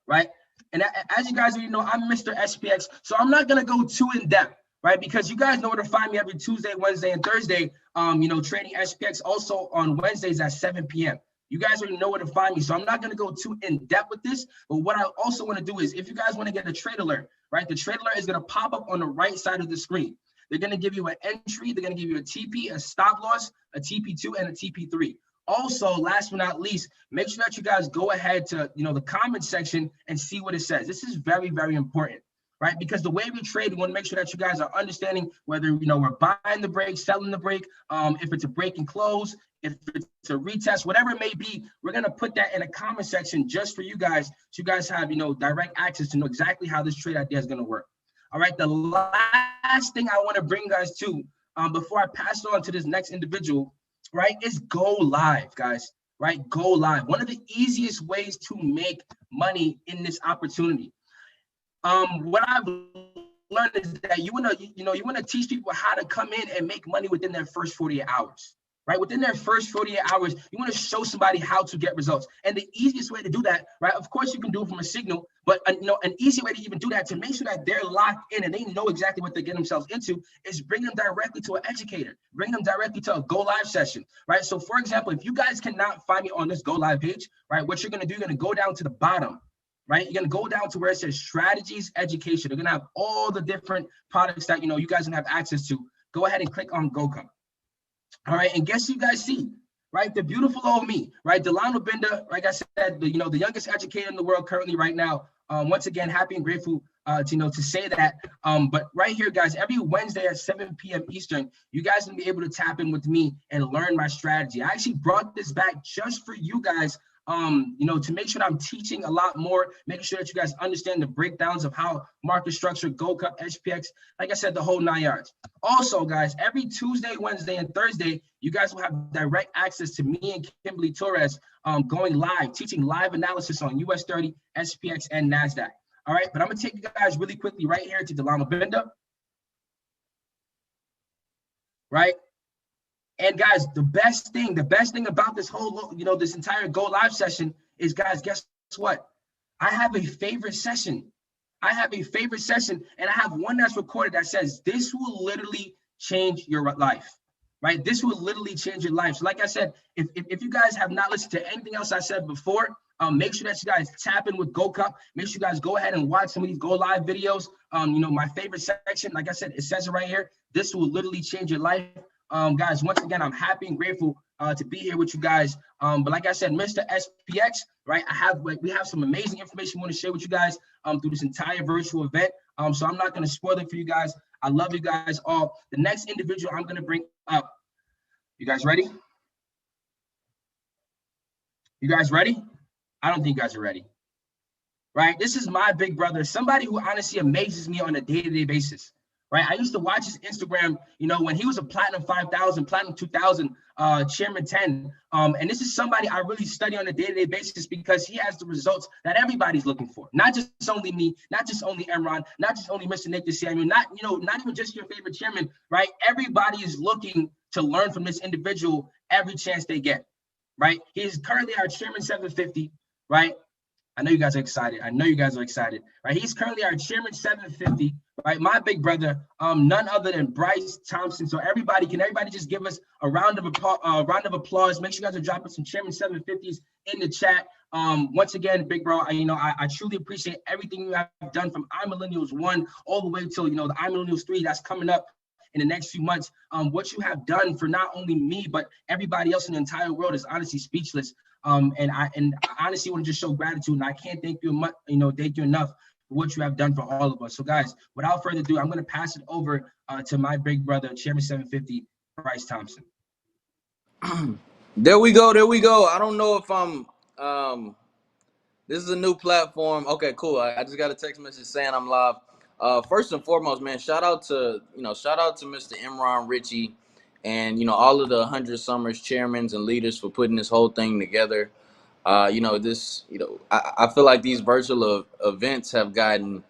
E: right? And as you guys already know, I'm Mr. SPX, so I'm not gonna go too in depth, right? Because you guys know where to find me every Tuesday, Wednesday, and Thursday. You know, trading SPX also on Wednesdays at 7 p.m. You guys already know where to find me, so I'm not gonna go too in depth with this. But what I also want to do is, if you guys want to get a trade alert, right? The trade alert is gonna pop up on the right side of the screen. They're gonna give you an entry, they're gonna give you a TP, a stop loss, a TP2, and a TP3. Also, last but not least, make sure that you guys go ahead to, you know, the comment section and see what it says. This is very, very important, right? Because the way we trade, we want to make sure that you guys are understanding whether, you know, we're buying the break, selling the break, if it's a break and close, if it's a retest, whatever it may be, we're going to put that in a comment section just for you guys, so you guys have, you know, direct access to know exactly how this trade idea is going to work. All right, the last thing I want to bring you guys to before I pass it on to this next individual, right, is go live, guys, right? Go live. One of the easiest ways to make money in this opportunity. What I've learned is that you want to teach people how to come in and make money within their first 48 hours, right? Within their first 48 hours, you want to show somebody how to get results. And the easiest way to do that, right? Of course, you can do it from a signal, but an easy way to even do that to make sure that they're locked in and they know exactly what they're getting themselves into is bring them directly to an educator, bring them directly to a Go Live session, right? So for example, if you guys cannot find me on this Go Live page, right, what you're going to do, you're going to go down to the bottom, right? You're going to go down to where it says strategies education. They're going to have all the different products that, you guys can have access to. Go ahead and click on GoCup. All right, and guess you guys see, right? The beautiful old me, right? Delano Benda, like I said, the youngest educator in the world currently right now. Once again, happy and grateful to say that. But right here, guys, every Wednesday at 7 p.m. Eastern, you guys will be able to tap in with me and learn my strategy. I actually brought this back just for you guys, to make sure that I'm teaching a lot more, making sure that you guys understand the breakdowns of how market structure, Gold Cup, SPX, like I said, the whole 9 yards. Also, guys, every Tuesday, Wednesday, and Thursday, you guys will have direct access to me and Kimberly Torres going live, teaching live analysis on US 30, SPX, and NASDAQ. All right, but I'm going to take you guys really quickly right here to Delano Benda. Right? And guys, the best thing about this whole, this entire Go Live session is, guys, guess what? I have a favorite session. And I have one that's recorded that says, this will literally change your life, right? This will literally change your life. So like I said, if you guys have not listened to anything else I said before, make sure that you guys tap in with Go Cup. Make sure you guys go ahead and watch some of these Go Live videos. My favorite section, like I said, it says it right here. This will literally change your life. Guys, once again, I'm happy and grateful to be here with you guys. But like I said, Mr. SPX, right? We have some amazing information we want to share with you guys through this entire virtual event. So I'm not going to spoil it for you guys. I love you guys all. The next individual I'm going to bring up. You guys ready? You guys ready? I don't think you guys are ready. Right? This is my big brother, somebody who honestly amazes me on a day-to-day basis. Right? I used to watch his Instagram, when he was a Platinum 5,000, Platinum 2,000, Chairman 10. And this is somebody I really study on a day-to-day basis because he has the results that everybody's looking for. Not just only me, not just only Emron, not just only Mr. Nick Samuel, not even just your favorite chairman, right? Everybody is looking to learn from this individual every chance they get, right? He is currently our Chairman 750, right? I know you guys are excited. Right? He's currently our Chairman 750, right? My big brother, none other than Bryce Thompson. So everybody just give us a round of applause. Make sure you guys are dropping some Chairman 750s in the chat. Once again, big bro, I truly appreciate everything you have done from iMillennials 1 all the way till, the iMillennials 3 that's coming up in the next few months. What you have done for not only me, but everybody else in the entire world is honestly speechless. And I honestly want to just show gratitude, and I can't thank you enough for what you have done for all of us. So guys, without further ado, I'm going to pass it over to my big brother, Chairman 750, Bryce Thompson.
G: There we go. I don't know if I'm this is a new platform. Okay, cool. I just got a text message saying I'm live. First and foremost, man, shout out to Mr. Emron Ritchie and all of the 100 Summers chairmen and leaders for putting this whole thing together. I feel like these virtual events have gotten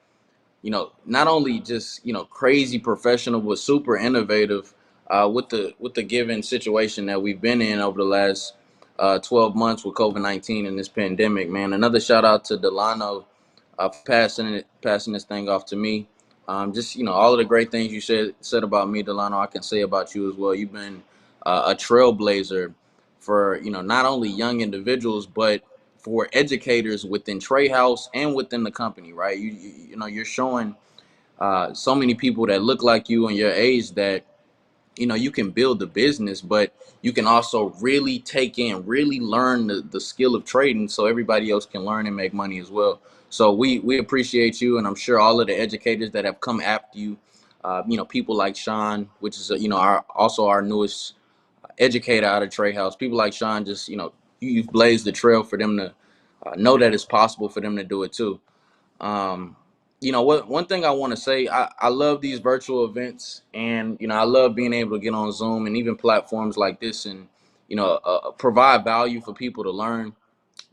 G: not only just crazy professional, but super innovative with the given situation that we've been in over the last 12 months with COVID-19 and this pandemic. Man, another shout out to Delano passing this thing off to me. Just all of the great things you said about me, Delano, I can say about you as well. You've been a trailblazer for not only young individuals, but for educators within Trey House and within the company, right? You're showing so many people that look like you and your age that you can build the business, but you can also really really learn the skill of trading so everybody else can learn and make money as well. So we appreciate you, and I'm sure all of the educators that have come after you, people like Sean, which is our newest educator out of Trey House. People like Sean, just you've blazed the trail for them to know that it's possible for them to do it too. One thing I want to say, I love these virtual events, and I love being able to get on Zoom and even platforms like this and provide value for people to learn.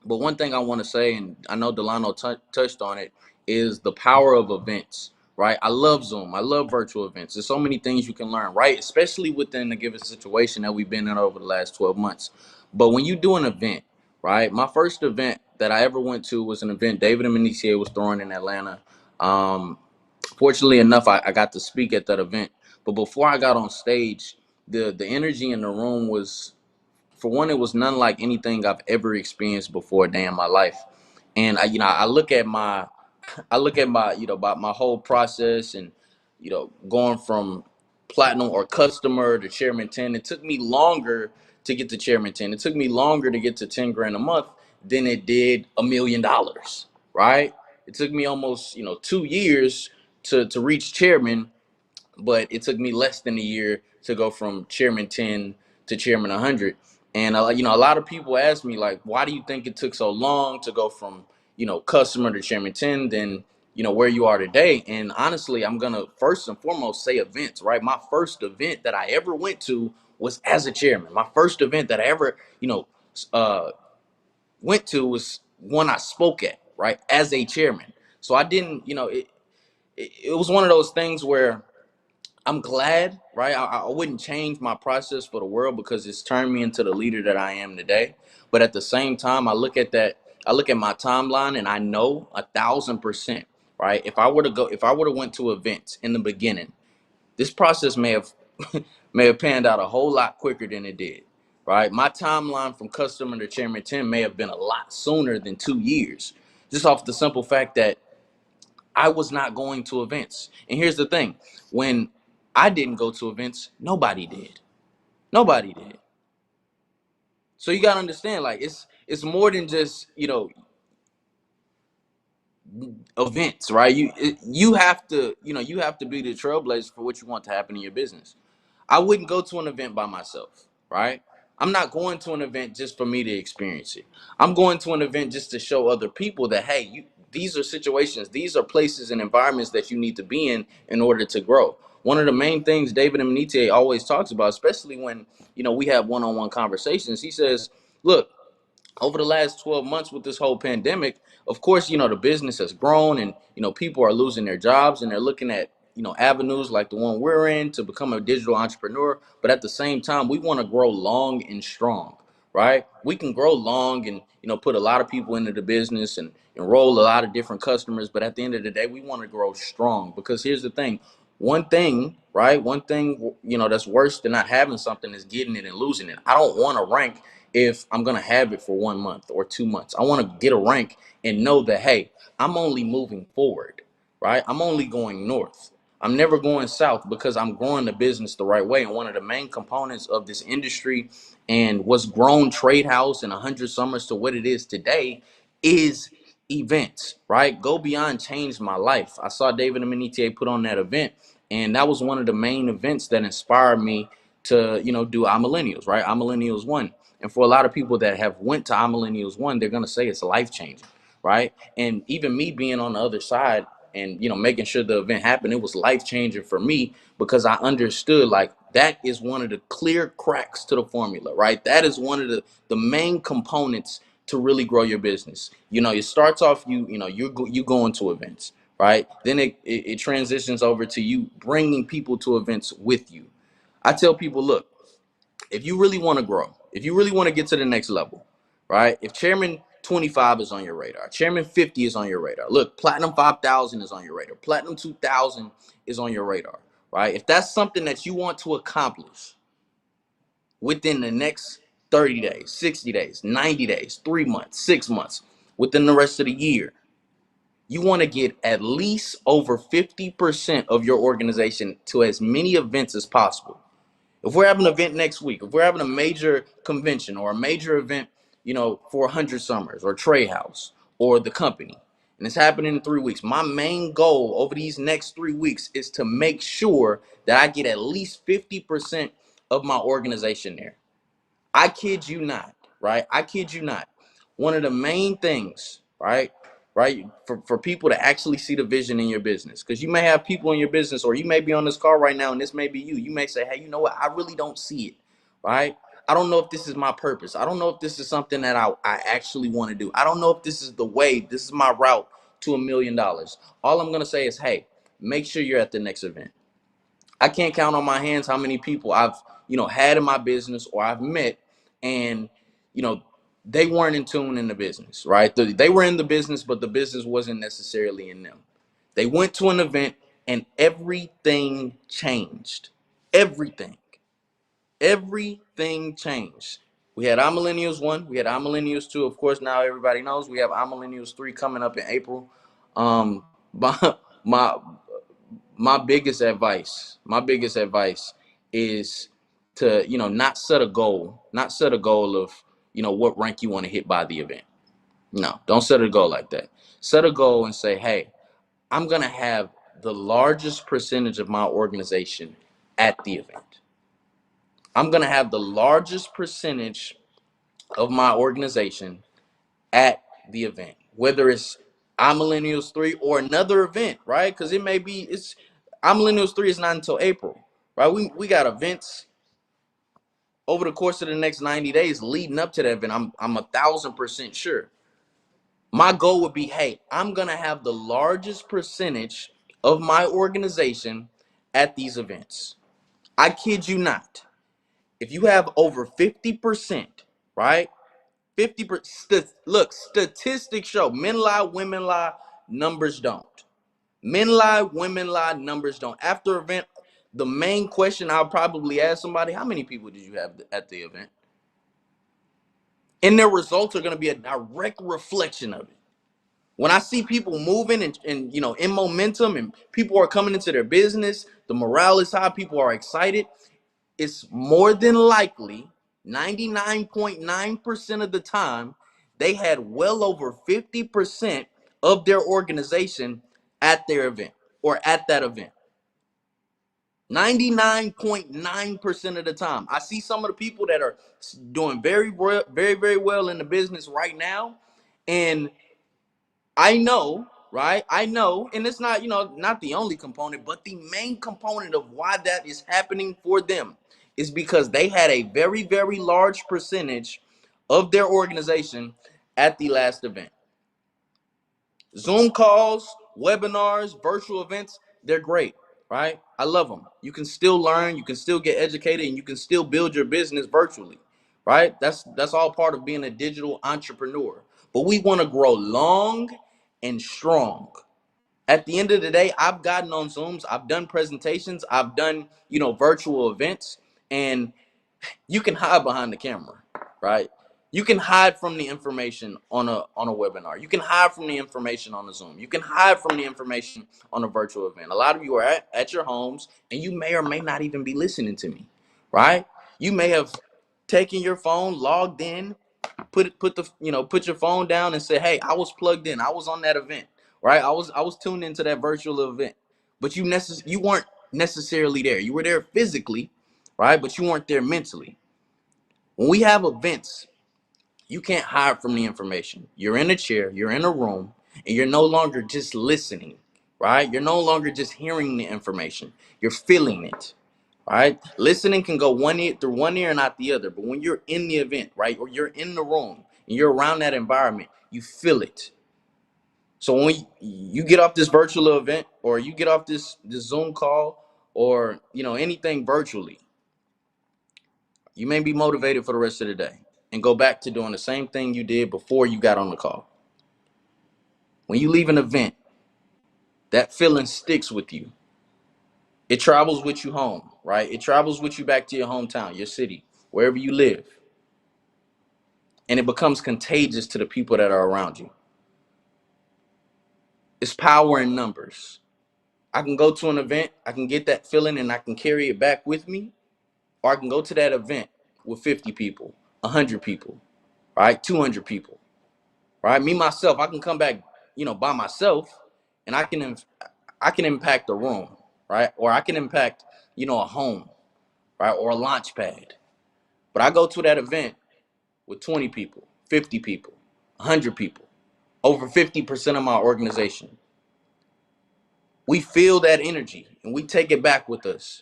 G: But one thing I want to say, and I know Delano touched on it, is the power of events, right? I love Zoom. I love virtual events. There's so many things you can learn, right? Especially within the given situation that we've been in over the last 12 months. But when you do an event, right? My first event that I ever went to was an event David and Menicia was throwing in Atlanta. Um, Fortunately enough, I got to speak at that event. But before I got on stage, the energy in the room was, for one, it was none like anything I've ever experienced before a day in my life. And I look at my about my whole process, and going from platinum or customer to chairman 10. It took me longer to get to chairman 10. It took me longer to get to 10 grand a month than it did $1 million, right? It took me almost 2 years to reach chairman, but it took me less than a year to go from chairman 10 to chairman 100. And a lot of people ask me, like, why do you think it took so long to go from customer to chairman 10 than where you are today? And honestly, I'm gonna first and foremost say events, right? My first event that I ever went to was as a chairman. My first event that I ever uh, went to was one I spoke at, right, as a chairman. So I didn't, it was one of those things where I'm glad, right? I wouldn't change my process for the world because it's turned me into the leader that I am today. But at the same time, I look at my timeline, and I know 1,000%, right? If I would have went to events in the beginning, this process may have may have panned out a whole lot quicker than it did, right? My timeline from customer to chairman 10 may have been a lot sooner than 2 years, just off the simple fact that I was not going to events. And here's the thing, when I didn't go to events, nobody did. Nobody did. So you gotta understand, like, it's more than just events, right? You have to you have to be the trailblazer for what you want to happen in your business. I wouldn't go to an event by myself, right? I'm not going to an event just for me to experience it. I'm going to an event just to show other people that, hey, these are situations, these are places and environments that you need to be in order to grow. One of the main things David Imnite always talks about, especially when we have one-on-one conversations, he says, look, over the last 12 months with this whole pandemic, of course, the business has grown, and, people are losing their jobs, and they're looking at, avenues like the one we're in to become a digital entrepreneur. But at the same time, we want to grow long and strong, right? We can grow long and, put a lot of people into the business and enroll a lot of different customers. But at the end of the day, we want to grow strong, because here's the thing. One thing, right? One thing, that's worse than not having something is getting it and losing it. I don't want to rank if I'm going to have it for 1 month or 2 months. I want to get a rank and know that, hey, I'm only moving forward, right? I'm only going north. I'm never going south, because I'm growing the business the right way. And one of the main components of this industry and what's grown Trade House in 100 summers to what it is today is events, right? Go Beyond changed my life. I saw David Imnite put on that event, and that was one of the main events that inspired me to, do iMillennials, right? iMillennials 1. And for a lot of people that have went to iMillennials 1, they're going to say it's life changing, right? And even me being on the other side and, making sure the event happened, it was life changing for me, because I understood, like, that is one of the clear cracks to the formula, right? That is one of the main components to really grow your business. It starts off, you going to events, right? Then it transitions over to you bringing people to events with you. I tell people, look, if you really want to grow, if you really want to get to the next level, right? If Chairman 25 is on your radar, Chairman 50 is on your radar, look, Platinum 5,000 is on your radar, Platinum 2,000 is on your radar, right? If that's something that you want to accomplish within the next 30 days, 60 days, 90 days, 3 months, 6 months, within the rest of the year, you want to get at least over 50% of your organization to as many events as possible. If we're having an event next week, if we're having a major convention or a major event, for 100 Summers or Trade House or the company, and it's happening in 3 weeks, my main goal over these next 3 weeks is to make sure that I get at least 50% of my organization there. I kid you not, right? I kid you not. One of the main things, right? Right, for people to actually see the vision in your business, because you may have people in your business, or you may be on this call right now and this may be you. You may say, hey, you know what? I really don't see it, right? I don't know if this is my purpose. I don't know if this is something that I actually want to do. I don't know if this is the way, this is my route to $1 million. All I'm going to say is, hey, make sure you're at the next event. I can't count on my hands how many people I've, had in my business or I've met, and, you know, they weren't in tune in the business, right? They were in the business, but the business wasn't necessarily in them. They went to an event and everything changed. Everything. Everything changed. We had our Millennials 1, we had our Millennials 2. Of course, now everybody knows we have our Millennials 3 coming up in April. My, my my biggest advice is to, not set a goal of, what rank you want to hit by the event. No, don't set a goal like that. Set a goal and say, hey, I'm going to have the largest percentage of my organization at the event. I'm going to have the largest percentage of my organization at the event, whether it's our Millennials 3 or another event, right? Because our Millennials 3 is not until April, right? We got events over the course of the next 90 days leading up to that event. I'm 1,000% sure. My goal would be, hey, I'm gonna have the largest percentage of my organization at these events. I kid you not. If you have over 50%, right? 50%. Look, statistics show men lie, women lie, numbers don't. Men lie, women lie, numbers don't. After event, the main question I'll probably ask somebody, how many people did you have at the event? And their results are going to be a direct reflection of it. When I see people moving and in momentum, and people are coming into their business, the morale is high, people are excited, it's more than likely 99.9% of the time they had well over 50% of their organization at their event or at that event. 99.9% of the time. I see some of the people that are doing very, very, very well in the business right now. And I know, right? I know, and it's not, not the only component, but the main component of why that is happening for them is because they had a very, very large percentage of their organization at the last event. Zoom calls, webinars, virtual events, they're great, right? I love them. You can still learn, you can still get educated, and you can still build your business virtually, right? That's all part of being a digital entrepreneur. But we want to grow long and strong. At the end of the day, I've gotten on Zooms, I've done presentations, I've done, virtual events, and you can hide behind the camera, right? You can hide from the information on a webinar. You can hide from the information on a Zoom. You can hide from the information on a virtual event. A lot of you are at your homes, and you may or may not even be listening to me, right? You may have taken your phone, logged in, put your phone down and say, hey, I was plugged in. I was on that event, right? I was tuned into that virtual event, but you weren't necessarily there. You were there physically, right? But you weren't there mentally. When we have events, you can't hide from the information. You're in a chair, you're in a room, and you're no longer just listening, right? You're no longer just hearing the information. You're feeling it, right? Listening can go through one ear and not the other. But when you're in the event, right, or you're in the room and you're around that environment, you feel it. So when you get off this virtual event, or you get off this Zoom call, or anything virtually, you may be motivated for the rest of the day and go back to doing the same thing you did before you got on the call. When you leave an event, that feeling sticks with you. It travels with you home, right? It travels with you back to your hometown, your city, wherever you live. And it becomes contagious to the people that are around you. It's power in numbers. I can go to an event, I can get that feeling, and I can carry it back with me. Or I can go to that event with 50 people, 100 people, right? 200 people, right? Me, myself, I can come back, by myself, and I can impact a room, right? Or I can impact, a home, right? Or a launch pad. But I go to that event with 20 people, 50 people, 100 people, over 50% of my organization. We feel that energy and we take it back with us.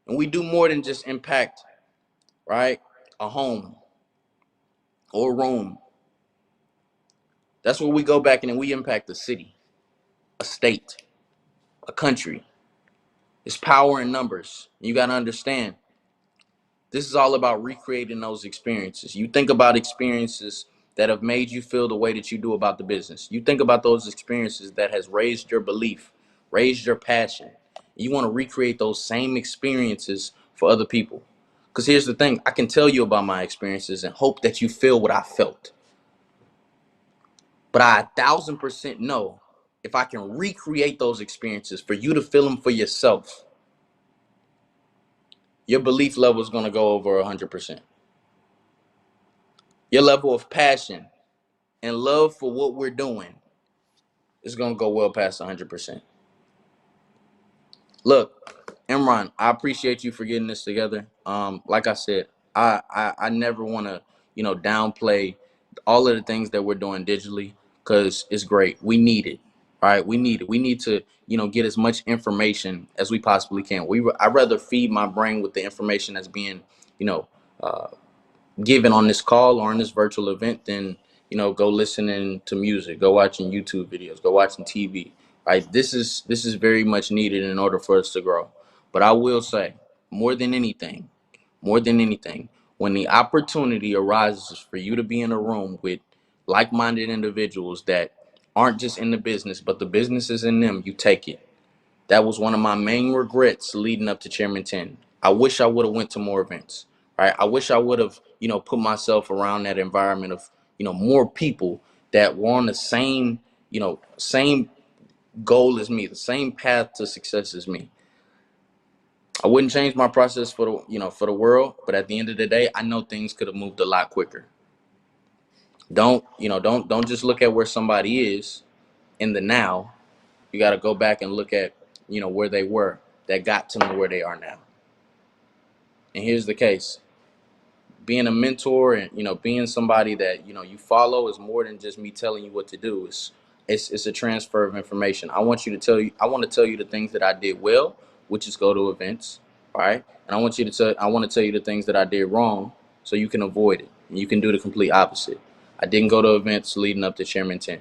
G: And we do more than just impact, right? A home or a room. That's where we go back and then we impact a city, a state, a country. It's power in numbers. You got to understand, this is all about recreating those experiences. You think about experiences that have made you feel the way that you do about the business. You think about those experiences that has raised your belief, raised your passion. You want to recreate those same experiences for other people. Because here's the thing, I can tell you about my experiences and hope that you feel what I felt. But I 1,000% know if I can recreate those experiences for you to feel them for yourself, your belief level is going to go over 100%. Your level of passion and love for what we're doing is going to go well past 100%. Look, Imran, I appreciate you for getting this together. Like I said, I never want to, downplay all of the things that we're doing digitally because it's great. We need it. All right, we need it. We need to, get as much information as we possibly can. I'd rather feed my brain with the information that's being, uh, given on this call or on this virtual event than go listening to music, go watching YouTube videos, go watching TV. Right? This is very much needed in order for us to grow. But I will say, more than anything, when the opportunity arises for you to be in a room with like-minded individuals that aren't just in the business, but the business is in them, you take it. That was one of my main regrets leading up to Chairman 10. I wish I would have went to more events, right? I wish I would have, put myself around that environment of, more people that were on the same goal as me, the same path to success as me. I wouldn't change my process for the world, but at the end of the day, I know things could have moved a lot quicker. Don't just look at where somebody is in the now. You got to go back and look at, where they were that got to know where they are now. And here's the case. Being a mentor and, being somebody that, you follow is more than just me telling you what to do. It's a transfer of information. I want to tell you the things that I did well, which is go to events. All right. And I want to tell you the things that I did wrong so you can avoid it. And you can do the complete opposite. I didn't go to events leading up to Chairman 10.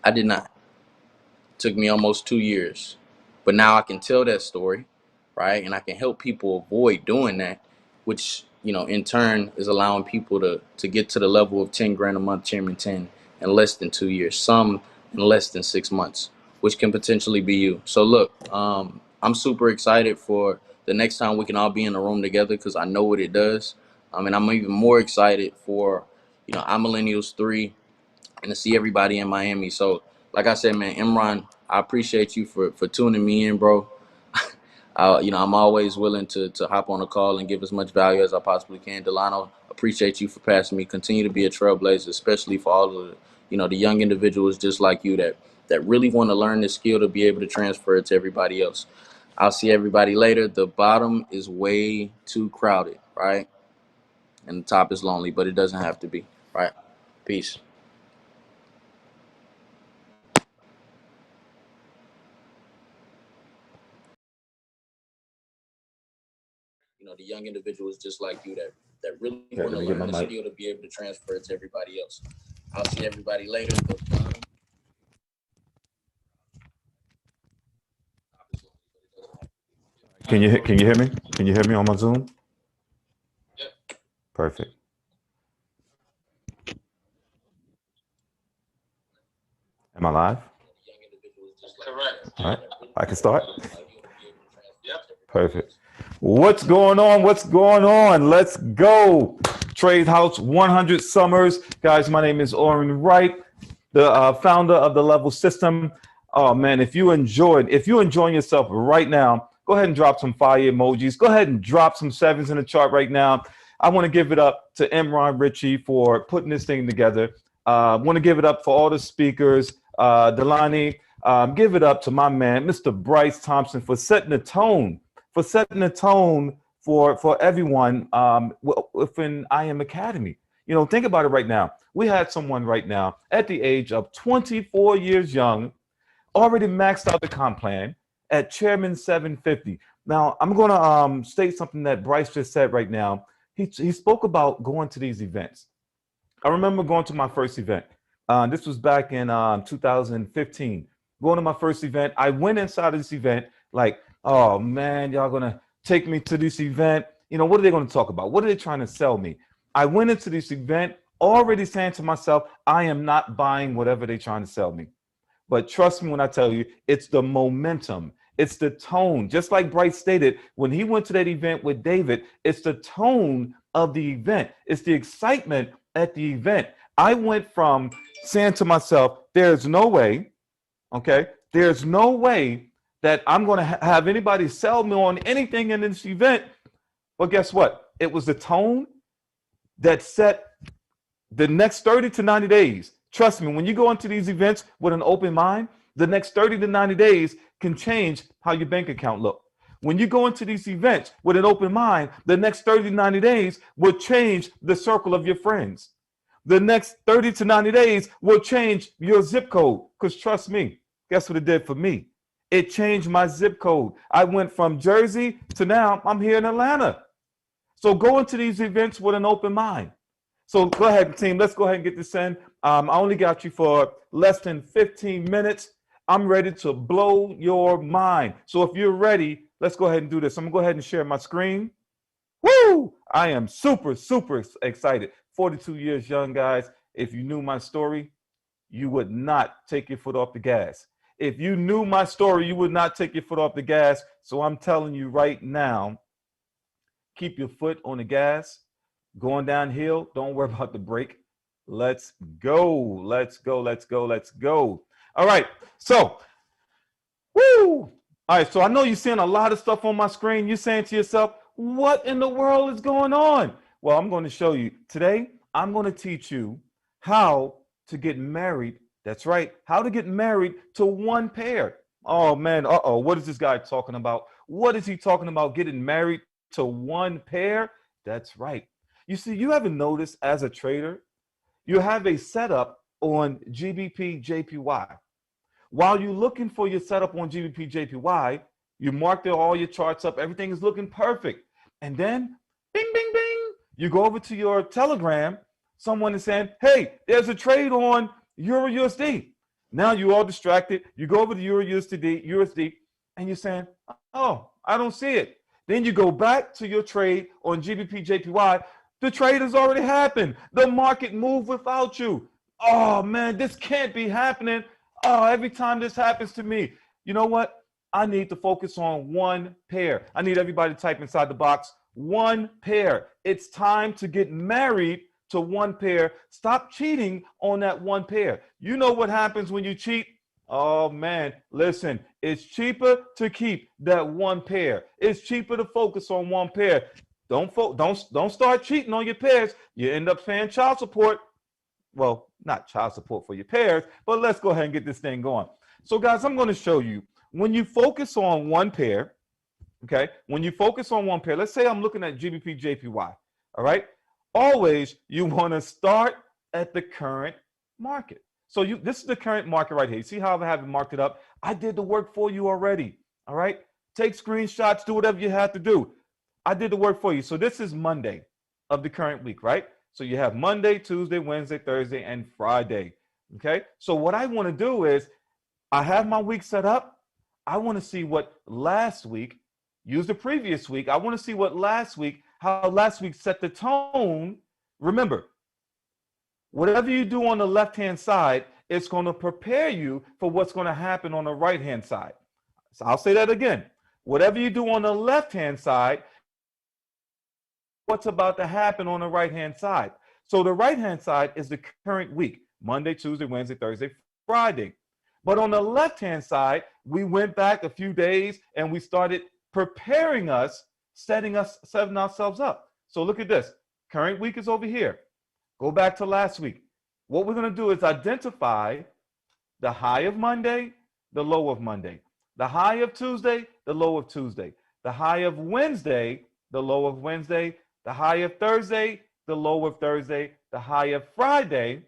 G: I did not. It took me almost 2 years. But now I can tell that story, right? And I can help people avoid doing that, which, in turn is allowing people to get to the level of 10 grand a month, Chairman 10, in less than 2 years, some in less than 6 months, which can potentially be you. So look, I'm super excited for the next time we can all be in a room together because I know what it does. And I'm even more excited for, I'm Millennials 3 and to see everybody in Miami. So like I said, man, Imran, I appreciate you for tuning me in, bro. I'm always willing to hop on a call and give as much value as I possibly can. Delano, appreciate you for passing me. Continue to be a trailblazer, especially for all of the young individuals just like you that really want to learn this skill to be able to transfer it to everybody else. I'll see everybody later. The bottom is way too crowded, right? And the top is lonely, but it doesn't have to be, right? Peace. The young individuals just like you that really want to learn the skill to be able to transfer it to everybody else. I'll see everybody later.
H: Can you hear me? Can you hear me on my Zoom? Perfect. Am I live?
E: Correct.
H: All right. I can start. Perfect. What's going on? What's going on? Let's go. Trade House 100 Summers. Guys, my name is Oren Wright, the founder of the Level System. Oh, man, if you're enjoying yourself right now, go ahead and drop some fire emojis. Go ahead and drop some sevens in the chart right now. I want to give it up to Imran Ritchie for putting this thing together. I want to give it up for all the speakers. Delani, give it up to my man, Mr. Bryce Thompson, for setting the tone. For everyone within I Am Academy. Think about it right now. We had someone right now at the age of 24 years young, already maxed out the comp plan at Chairman 750. Now, I'm going to state something that Bryce just said right now. He spoke about going to these events. I remember going to my first event. This was back in 2015. Going to my first event. I went inside of this event like, oh man, y'all gonna take me to this event. You know, what are they gonna talk about? What are they trying to sell me? I went into this event already saying to myself, I am not buying whatever they're trying to sell me. But trust me when I tell you, it's the momentum. It's the tone. Just like Bryce stated, when he went to that event with David, it's the tone of the event. It's the excitement at the event. I went from saying to myself, there's no way, okay, there's no way that I'm going to have anybody sell me on anything in this event. But guess what? It was the tone that set the next 30 to 90 days. Trust me, when you go into these events with an open mind, the next 30 to 90 days can change how your bank account look. When you go into these events with an open mind, the next 30 to 90 days will change the circle of your friends. The next 30 to 90 days will change your zip code. Because trust me, guess what it did for me? It changed my zip code. I went from Jersey to now I'm here in Atlanta. So go into these events with an open mind. So go ahead, team. Let's go ahead and get this in. I only got you for less than 15 minutes. I'm ready to blow your mind. So if you're ready, let's go ahead and do this. I'm going to go ahead and share my screen. Woo! I am super, super excited. 42 years young, guys. If you knew my story, you would not take your foot off the gas. If you knew my story, you would not take your foot off the gas. So I'm telling you right now, keep your foot on the gas. Going downhill, don't worry about the brake. Let's go. Let's go. Let's go. Let's go. All right. So, woo! All right. So I know you're seeing a lot of stuff on my screen. You're saying to yourself, what in the world is going on? Well, I'm going to show you. Today, I'm going to teach you how to get married. That's right. How to get married to one pair. Oh, man. Uh-oh. What is this guy talking about? What is he talking about? Getting married to one pair? That's right. You see, you haven't noticed as a trader, you have a setup on GBP JPY. While you're looking for your setup on GBP JPY, you mark all your charts up, everything is looking perfect. And then, bing, bing, bing, you go over to your Telegram, someone is saying, hey, there's a trade on Euro USD. Now you're all distracted. You go over to Euro USD, and you're saying, oh, I don't see it. Then you go back to your trade on GBP JPY. The trade has already happened. The market moved without you. Oh, man, this can't be happening. Oh, every time this happens to me, you know what? I need to focus on one pair. I need everybody to type inside the box, one pair. It's time to get married to one pair. Stop cheating on that one pair. You know what happens when you cheat? Oh, man, listen, it's cheaper to keep that one pair. It's cheaper to focus on one pair. Don't start cheating on your pairs. You end up paying child support. Well, not child support for your pairs, but let's go ahead and get this thing going. So, guys, I'm going to show you when you focus on one pair, okay? When you focus on one pair, let's say I'm looking at GBP JPY, all right? Always you want to start at the current market. So this is the current market right here. You see how I have it marked it up? I did the work for you already, all right? Take screenshots, do whatever you have to do. I did the work for you. So this is Monday of the current week, right? So you have Monday, Tuesday, Wednesday, Thursday, and Friday, okay? So what I want to do is I have my week set up. I want to see what last week, use the previous week. I want to see what how last week set the tone. Remember, whatever you do on the left-hand side, it's going to prepare you for what's going to happen on the right-hand side. So I'll say that again. Whatever you do on the left-hand side, what's about to happen on the right-hand side. So the right-hand side is the current week, Monday, Tuesday, Wednesday, Thursday, Friday. But on the left-hand side, we went back a few days and we started preparing us, setting ourselves up. So look at this. Current week is over here. Go back to last week. What we're going to do is identify the high of Monday, the low of Monday, the high of Tuesday, the low of Tuesday, the high of Wednesday, the low of Wednesday, the high of Thursday, the low of Thursday, the high of Friday,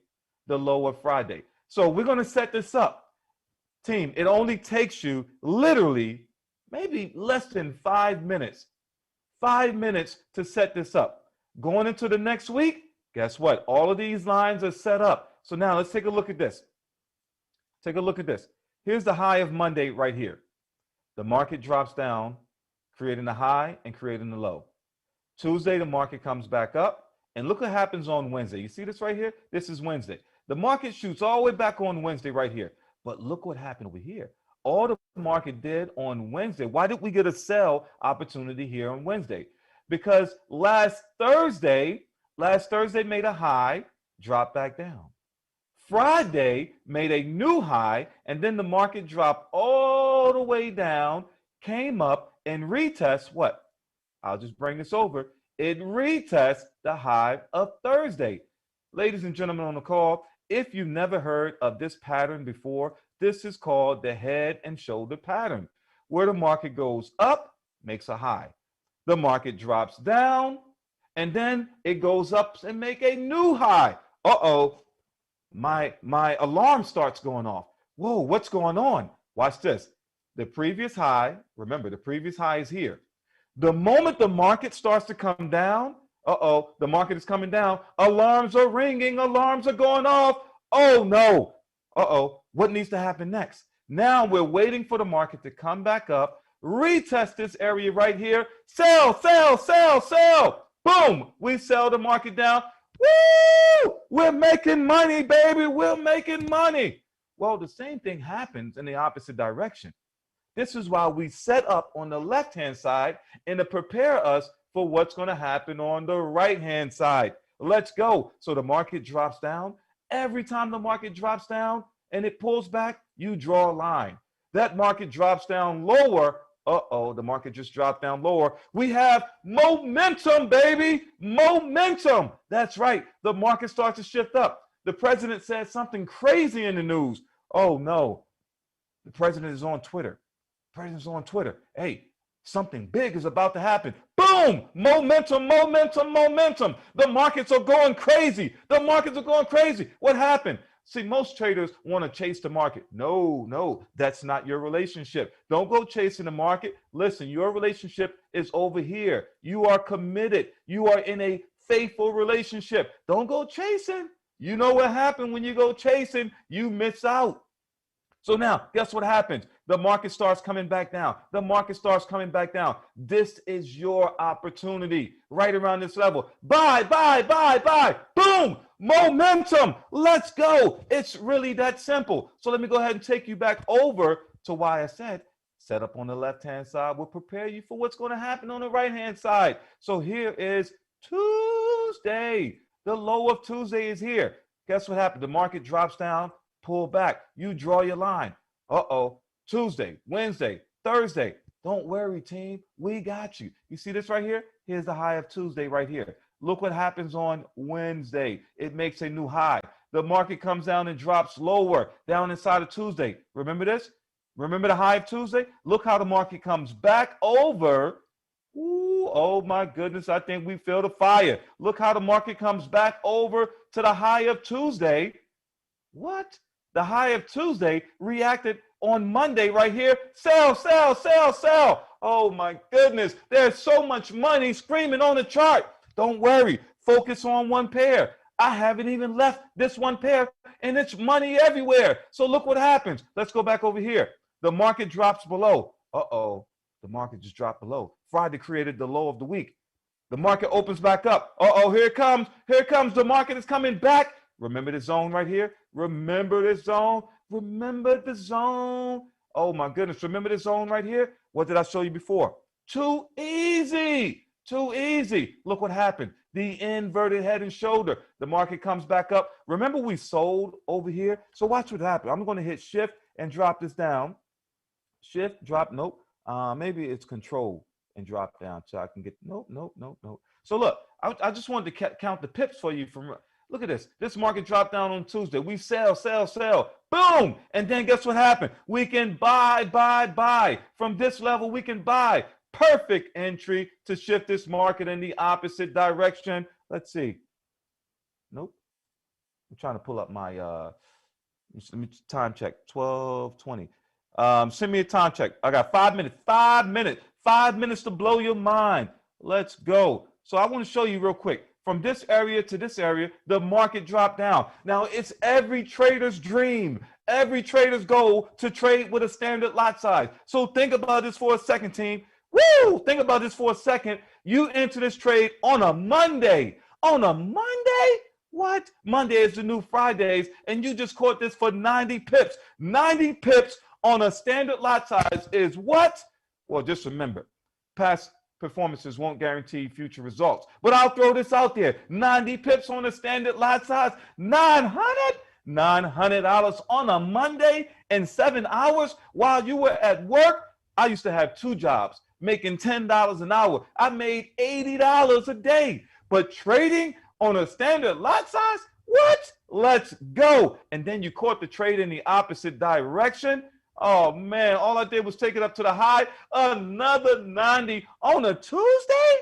H: the low of Friday. So we're going to set this up. Team, it only takes you literally maybe less than 5 minutes. 5 minutes to set this up. Going into the next week, guess what? All of these lines are set up. So now let's take a look at this. Take a look at this. Here's the high of Monday right here. The market drops down, creating a high and creating a low. Tuesday, the market comes back up. And look what happens on Wednesday. You see this right here? This is Wednesday. The market shoots all the way back on Wednesday right here. But look what happened over here. All the market did on Wednesday. Why did we get a sell opportunity here on Wednesday? Because last Thursday made a high, dropped back down. Friday made a new high, and then the market dropped all the way down, came up and retest what? I'll just bring this over. It retests the high of Thursday. Ladies and gentlemen on the call, if you've never heard of this pattern before, this is called the head and shoulder pattern, where the market goes up, makes a high. The market drops down, and then it goes up and make a new high. Uh-oh, my alarm starts going off. Whoa, what's going on? Watch this. The previous high, remember, the previous high is here. The moment the market starts to come down, the market is coming down. Alarms are ringing. Alarms are going off. Oh, no. What needs to happen next? Now we're waiting for the market to come back up, retest this area right here. Sell, sell, sell, sell. Boom. We sell the market down. Woo! We're making money, baby. We're making money. Well, the same thing happens in the opposite direction. This is why we set up on the left-hand side and to prepare us for what's going to happen on the right-hand side. Let's go. So the market drops down. Every time the market drops down and it pulls back, you draw a line. That market drops down lower. The market just dropped down lower. We have momentum, baby. Momentum. That's right. The market starts to shift up. The president said something crazy in the news. Oh, no. The president is on Twitter. President's on Twitter. Hey, something big is about to happen. Boom! Momentum, momentum, momentum. The markets are going crazy. The markets are going crazy. What happened? See, most traders want to chase the market. No, that's not your relationship. Don't go chasing the market. Listen, your relationship is over here. You are committed. You are in a faithful relationship. Don't go chasing. You know what happened when you go chasing? You miss out. So now, guess what happens? The market starts coming back down. The market starts coming back down. This is your opportunity right around this level. Buy, buy, buy, buy. Boom! Momentum. Let's go. It's really that simple. So let me go ahead and take you back over to why I said set up on the left-hand side will prepare you for what's going to happen on the right-hand side. So here is Tuesday. The low of Tuesday is here. Guess what happened? The market drops down. Pull back. You draw your line. Tuesday, Wednesday, Thursday. Don't worry, team. We got you. You see this right here? Here's the high of Tuesday right here. Look what happens on Wednesday. It makes a new high. The market comes down and drops lower down inside of Tuesday. Remember this? Remember the high of Tuesday? Look how the market comes back over. Ooh, oh my goodness. I think we feel the fire. Look how the market comes back over to the high of Tuesday. What? The high of Tuesday reacted on Monday right here. Sell, sell, sell, sell. Oh my goodness. There's so much money screaming on the chart. Don't worry. Focus on one pair. I haven't even left this one pair and it's money everywhere. So look what happens. Let's go back over here. The market drops below. The market just dropped below. Friday created the low of the week. The market opens back up. Here it comes. Here it comes. The market is coming back. Remember the zone right here? Remember this zone? Remember the zone? Oh my goodness. Remember the zone right here? What did I show you before? Too easy. Too easy. Look what happened. The inverted head and shoulder. The market comes back up. Remember we sold over here? So watch what happened. I'm going to hit shift and drop this down. Shift, drop, nope. Maybe it's control and drop down so I can get, nope. So look, I just wanted to count the pips for you from, look at this. This market dropped down on Tuesday. We sell. Boom. And then guess what happened? We can buy. From this level, we can buy. Perfect entry to shift this market in the opposite direction. Let's see. Nope. I'm trying to pull up my, let me time check, 12:20. Send me a time check. I got 5 minutes, 5 minutes to blow your mind. Let's go. So I want to show you real quick. From this area to this area, the market dropped down. Now, it's every trader's dream. every trader's goal to trade with a standard lot size. So think about this for a second, team. Woo! Think about this for a second. You enter this trade on a Monday. On a Monday? What? Monday is the new Fridays, and you just caught this for 90 pips. 90 pips on a standard lot size is what? Well, just remember, past performances won't guarantee future results. But I'll throw this out there. 90 pips on a standard lot size, $900 on a Monday in 7 hours while you were at work. I used to have 2 jobs making $10 an hour. I made $80 a day. But trading on a standard lot size? What? Let's go. And then you caught the trade in the opposite direction. Oh man, all I did was take it up to the high. Another 90 on a Tuesday?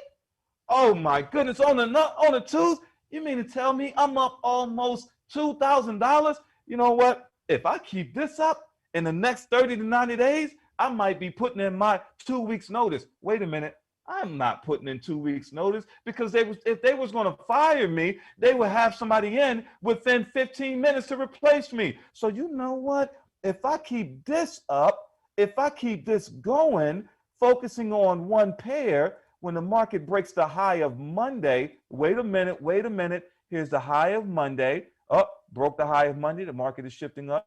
H: Oh my goodness, on a Tuesday? You mean to tell me I'm up almost $2,000? You know what? If I keep this up in the next 30 to 90 days, I might be putting in my 2 weeks notice. Wait a minute. I'm not putting in 2 weeks notice because if they was going to fire me, they would have somebody in within 15 minutes to replace me. So you know what? If I keep this up, if I keep this going, focusing on one pair, when the market breaks the high of Monday, wait a minute. Here's the high of Monday. Up, broke the high of Monday. The market is shifting up,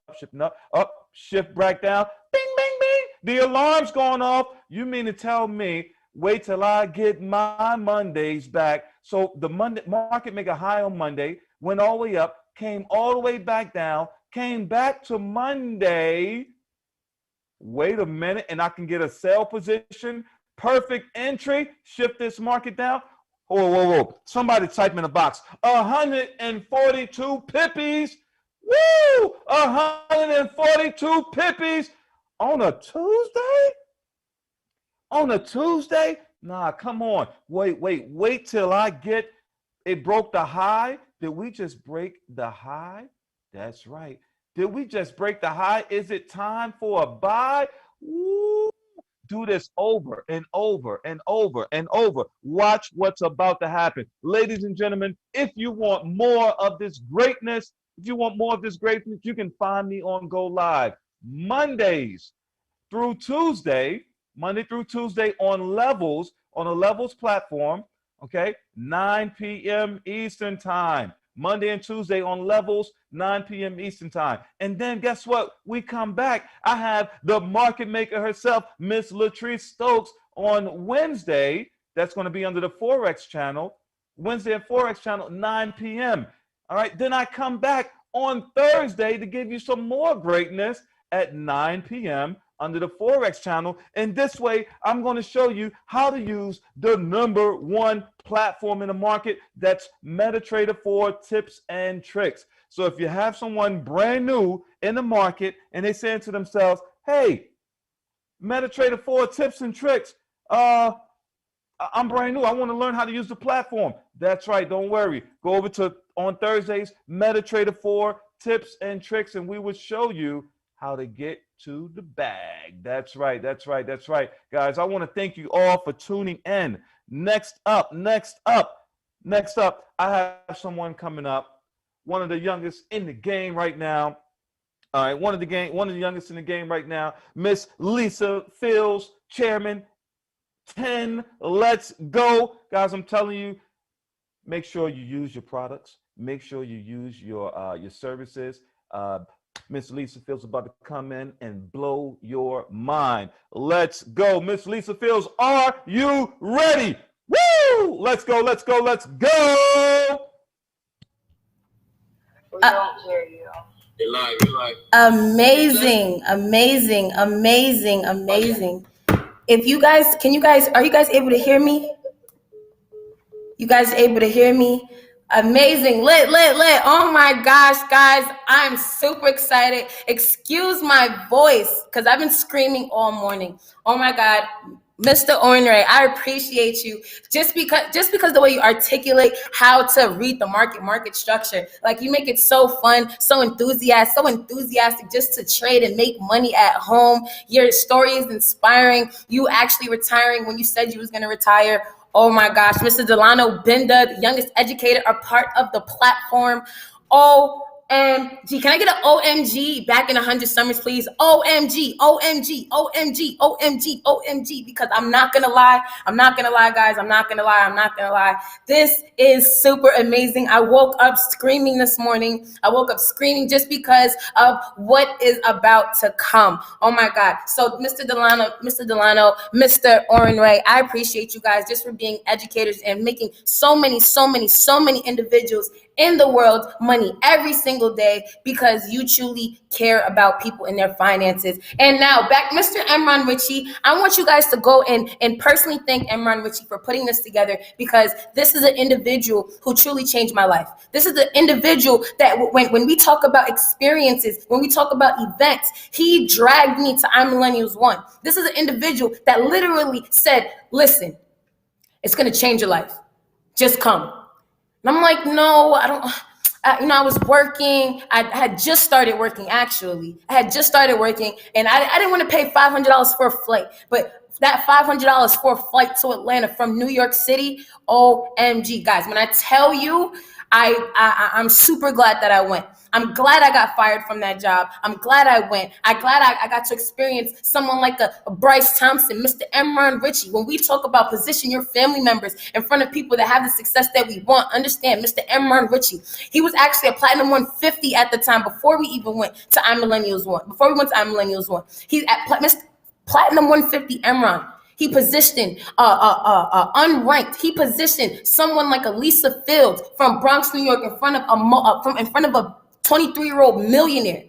H: shift back down. Bing, bing, bing. The alarm's going off. You mean to tell me, wait till I get my Mondays back. So the market make a high on Monday, went all the way up, came all the way back down, came back to Monday. Wait a minute, and I can get a sell position. Perfect entry. Shift this market down. Whoa. Somebody type in the box. 142 pippies. Woo! 142 pippies on a Tuesday? On a Tuesday? Nah, come on. Wait till I get it. Broke the high. Did we just break the high? That's right. Did we just break the high? Is it time for a buy? Woo. Do this over and over and over and over. Watch what's about to happen. Ladies and gentlemen, if you want more of this greatness, you can find me on Go Live Mondays through Tuesday, Monday through Tuesday on a Levels platform, okay? 9 p.m. Eastern time. Monday and Tuesday on Levels, 9 p.m. Eastern time. And then guess what? We come back. I have the market maker herself, Miss Latrice Stokes, on Wednesday. That's going to be under the Forex channel. Wednesday at Forex channel, 9 p.m. All right. Then I come back on Thursday to give you some more greatness at 9 p.m. under the Forex channel. And this way, I'm going to show you how to use the #1 platform in the market. That's MetaTrader 4 tips and tricks. So if you have someone brand new in the market and they say to themselves, hey, MetaTrader 4 tips and tricks, I'm brand new. I want to learn how to use the platform. That's right. Don't worry. Go over to on Thursdays, MetaTrader 4 tips and tricks, and we will show you how to get to the bag. That's right. Guys, I want to thank you all for tuning in. Next up, I have someone coming up, one of the youngest in the game right now. All right, one of the youngest in the game right now, Miss Lisa Fields, Chairman 10. Let's go. Guys, I'm telling you, make sure you use your products. Make sure you use your services. Miss Lisa Fields about to come in and blow your mind. Let's go. Miss Lisa Fields, are you ready? Woo! Let's go.
B: We don't hear you.
G: They live.
B: Amazing. If you guys, are you guys able to hear me? You guys able to hear me? Amazing. Lit. Oh my gosh, guys. I'm super excited. Excuse my voice because I've been screaming all morning. Oh my God. Mr. Ornery, I appreciate you just because the way you articulate how to read the market structure. Like you make it so fun, so enthusiastic just to trade and make money at home. Your story is inspiring. You actually retiring when you said you was going to retire. Oh my gosh, Mr. Delano Binda, the youngest educator, are part of the platform. Oh OMG. Can I get an OMG back in 100 summers, please? OMG, OMG, OMG, OMG, OMG. Because I'm not going to lie. I'm not going to lie, guys. I'm not going to lie. I'm not going to lie. This is super amazing. I woke up screaming this morning. I woke up screaming just because of what is about to come. Oh my God. So Mr. Delano, Mr. Oren Ray, I appreciate you guys just for being educators and making so many individuals in the world money every single day because you truly care about people and their finances. And now back, Mr. Emron Ritchie, I want you guys to go and personally thank Emron Ritchie for putting this together, because this is an individual who truly changed my life. This is the individual that when we talk about experiences, when we talk about events, he dragged me to iMillennials 1. This is an individual that literally said, listen, it's going to change your life. Just come. And I'm like, no, I don't. I was working. I had just started working, actually. I had just started working, and I didn't want to pay $500 for a flight. But that $500 for a flight to Atlanta from New York City, OMG, guys. When I tell you, I'm super glad that I went. I'm glad I got fired from that job. I'm glad I went. I'm glad I got to experience someone like a Bryce Thompson, Mr. Emron Ritchie. When we talk about position your family members in front of people that have the success that we want, understand Mr. Emron Ritchie. He was actually a Platinum 150 at the time before we even went to iMillennials 1. Before we went to iMillennials 1. He's at Mr. Platinum 150 Emron. He positioned unranked. He positioned someone like a Lisa Fields from Bronx, New York, in front of a 23-year-old millionaire.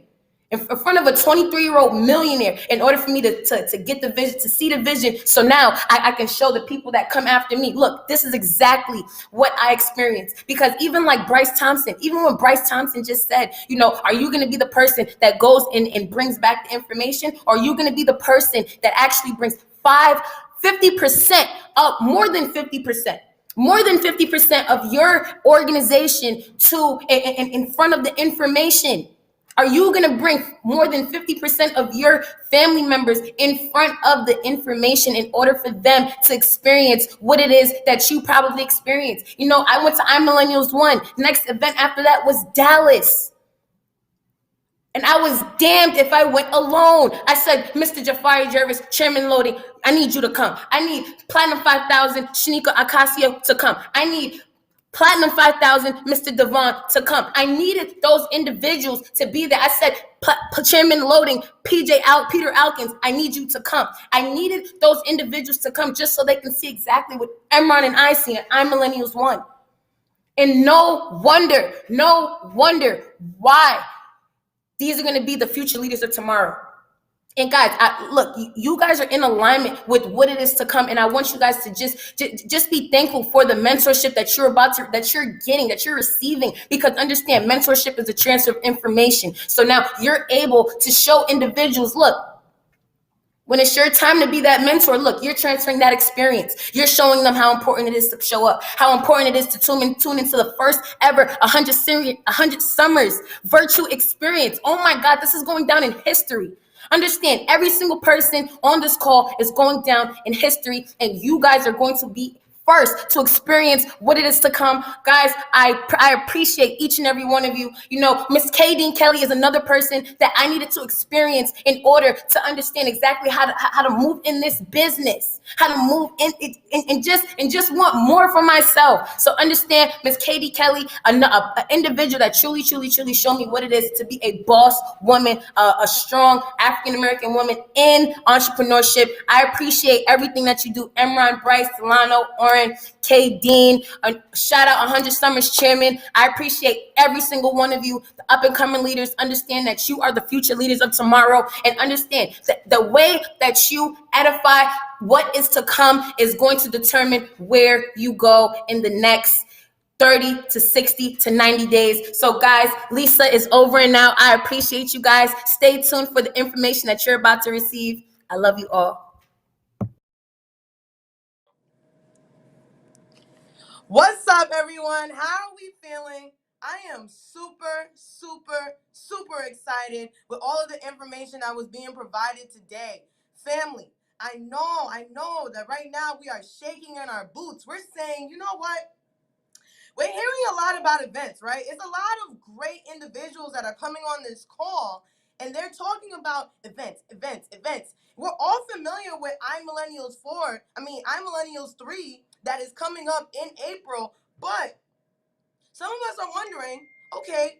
B: In front of a 23-year-old millionaire, in order for me to get the vision, to see the vision. So now I can show the people that come after me, look, this is exactly what I experienced. Because even like Bryce Thompson, even when Bryce Thompson just said, are you going to be the person that goes and brings back the information? Or are you going to be the person that actually brings 50% up, more than 50%? More than 50% of your organization to in front of the information. Are you going to bring more than 50% of your family members in front of the information in order for them to experience what it is that you probably experienced? I went to iMillennials 1. Next event after that was Dallas. And I was damned if I went alone. I said, Mr. Jafari Jervis, Chairman Loading, I need you to come. I need Platinum 5000, Shanika Acacio to come. I need Platinum 5000, Mr. Devon to come. I needed those individuals to be there. I said, Chairman Loading, Peter Alkins, I need you to come. I needed those individuals to come just so they can see exactly what Emron and I see at iMillennials 1. And no wonder why these are going to be the future leaders of tomorrow. And guys, look, you guys are in alignment with what it is to come. And I want you guys to just be thankful for the mentorship that you're getting, that you're receiving. Because understand, mentorship is a transfer of information. So now you're able to show individuals, look, when it's your time to be that mentor, look, you're transferring that experience. You're showing them how important it is to show up, how important it is to tune into the first ever 100 Summers virtual experience. Oh my God, this is going down in history. Understand, every single person on this call is going down in history, and you guys are going to be first to experience what it is to come. Guys, I appreciate each and every one of you. Miss Kadeen Kelly is another person that I needed to experience in order to understand exactly how to move in this business, how to move in and just want more for myself. So understand, Miss Kadeen Kelly, an individual that truly showed me what it is to be a boss woman, a strong African-American woman in entrepreneurship. I appreciate everything that you do. Emron, Bryce, Delano, Oren, K. Dean, shout out 100 Summers Chairman. I appreciate every single one of you, the up and coming leaders. Understand that you are the future leaders of tomorrow, and understand that the way that you edify what is to come is going to determine where you go in the next 30 to 60 to 90 days. So guys, Lisa is over and now. I appreciate you guys. Stay tuned for the information that you're about to receive. I love you all.
I: What's up, everyone? How are we feeling? I am super excited with all of the information that was being provided today. Family, I know that right now we are shaking in our boots. We're saying, you know what? we're hearing a lot about events, right? It's a lot of great individuals that are coming on this call, and they're talking about events, events, events. We're all familiar with iMillennials 3 that is coming up in April, but some of us are wondering, okay,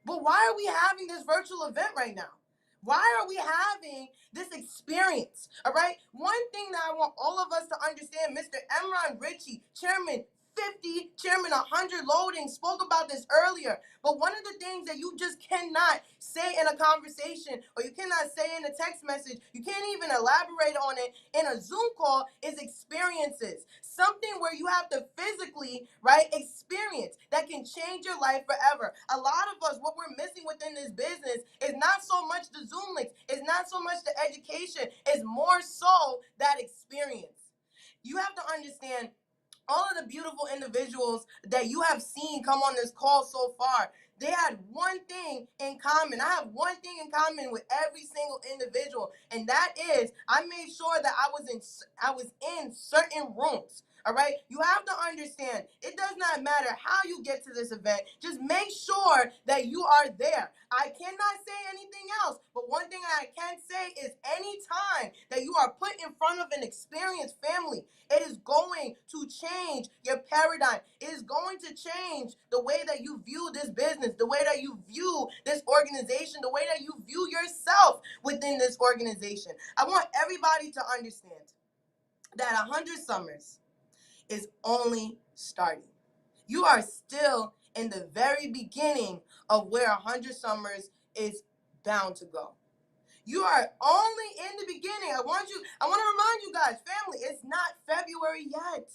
I: but why are we having this virtual event right now? Why are we having this experience? All right. One thing that I want all of us to understand, Mr. Emron Ritchie, Chairman 50, Chairman 100 Loading, spoke about this earlier. But one of the things that you just cannot say in a conversation, or you cannot say in a text message, you can't even elaborate on it in a Zoom call, is experiences. Something where you have to physically, right, experience that can change your life forever. A lot of us, what we're missing within this business is not so much the Zoom links, it's not so much the education, it's more so that experience. You have to understand all of the beautiful individuals that you have seen come on this call so far. They had one thing in common. I have one thing in common with every single individual, and that is I made sure that I was in certain rooms. All right, you have to understand, it does not matter how you get to this event, just make sure that you are there. I cannot say anything else, but one thing I can say is anytime that you are put in front of an experienced family, it is going to change your paradigm. It is going to change the way that you view this business, the way that you view this organization, the way that you view yourself within this organization. I want everybody to understand that 100 Summers is only starting. You are still in the very beginning of where 100 Summers is bound to go. You are only in the beginning. I want to remind you guys, family, it's not February yet.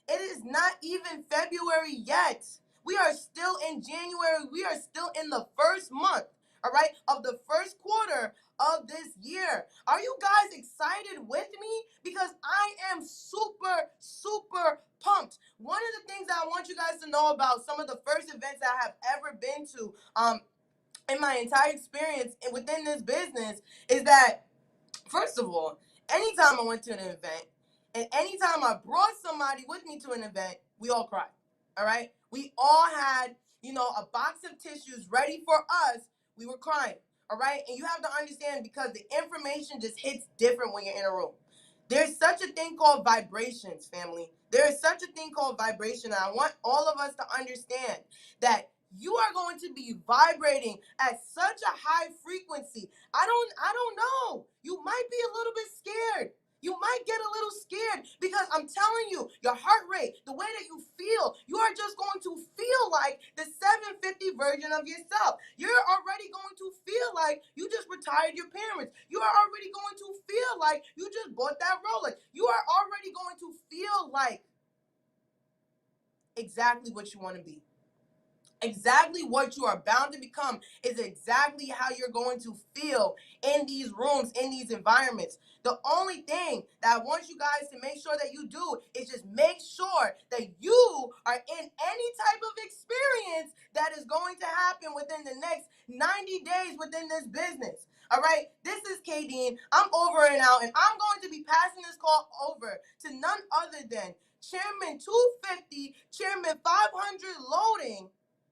I: It is not even February yet. We are still in January. We are still in the first month, all right, of the first quarter of this year. Are you guys excited with me? Because I am super, super pumped. One of the things that I want you guys to know about some of the first events that I have ever been to, in my entire experience within this business, is that, first of all, anytime I went to an event and anytime I brought somebody with me to an event, we all cried. All right? We all had, a box of tissues ready for us. We were crying. All right? And you have to understand, because the information just hits different when you're in a room. There's such a thing called vibrations, family. There is such a thing called vibration. And I want all of us to understand that you are going to be vibrating at such a high frequency. I don't know. You might be a little bit scared. You might get a little scared, because I'm telling you, your heart rate, the way that you feel, you are just going to feel like the 750 version of yourself. You're already going to feel like you just retired your parents. You are already going to feel like you just bought that Rolex. You are already going to feel like exactly what you want to be. Exactly what you are bound to become is exactly how you're going to feel in these rooms, in these environments. The only thing that I want you guys to make sure that you do is just make sure that you are in any type of experience that is going to happen within the next 90 days within this business. All right, this is Kadeen. I'm over and out, and I'm going to be passing this call over to none other than Chairman 250, Chairman 500 Loading,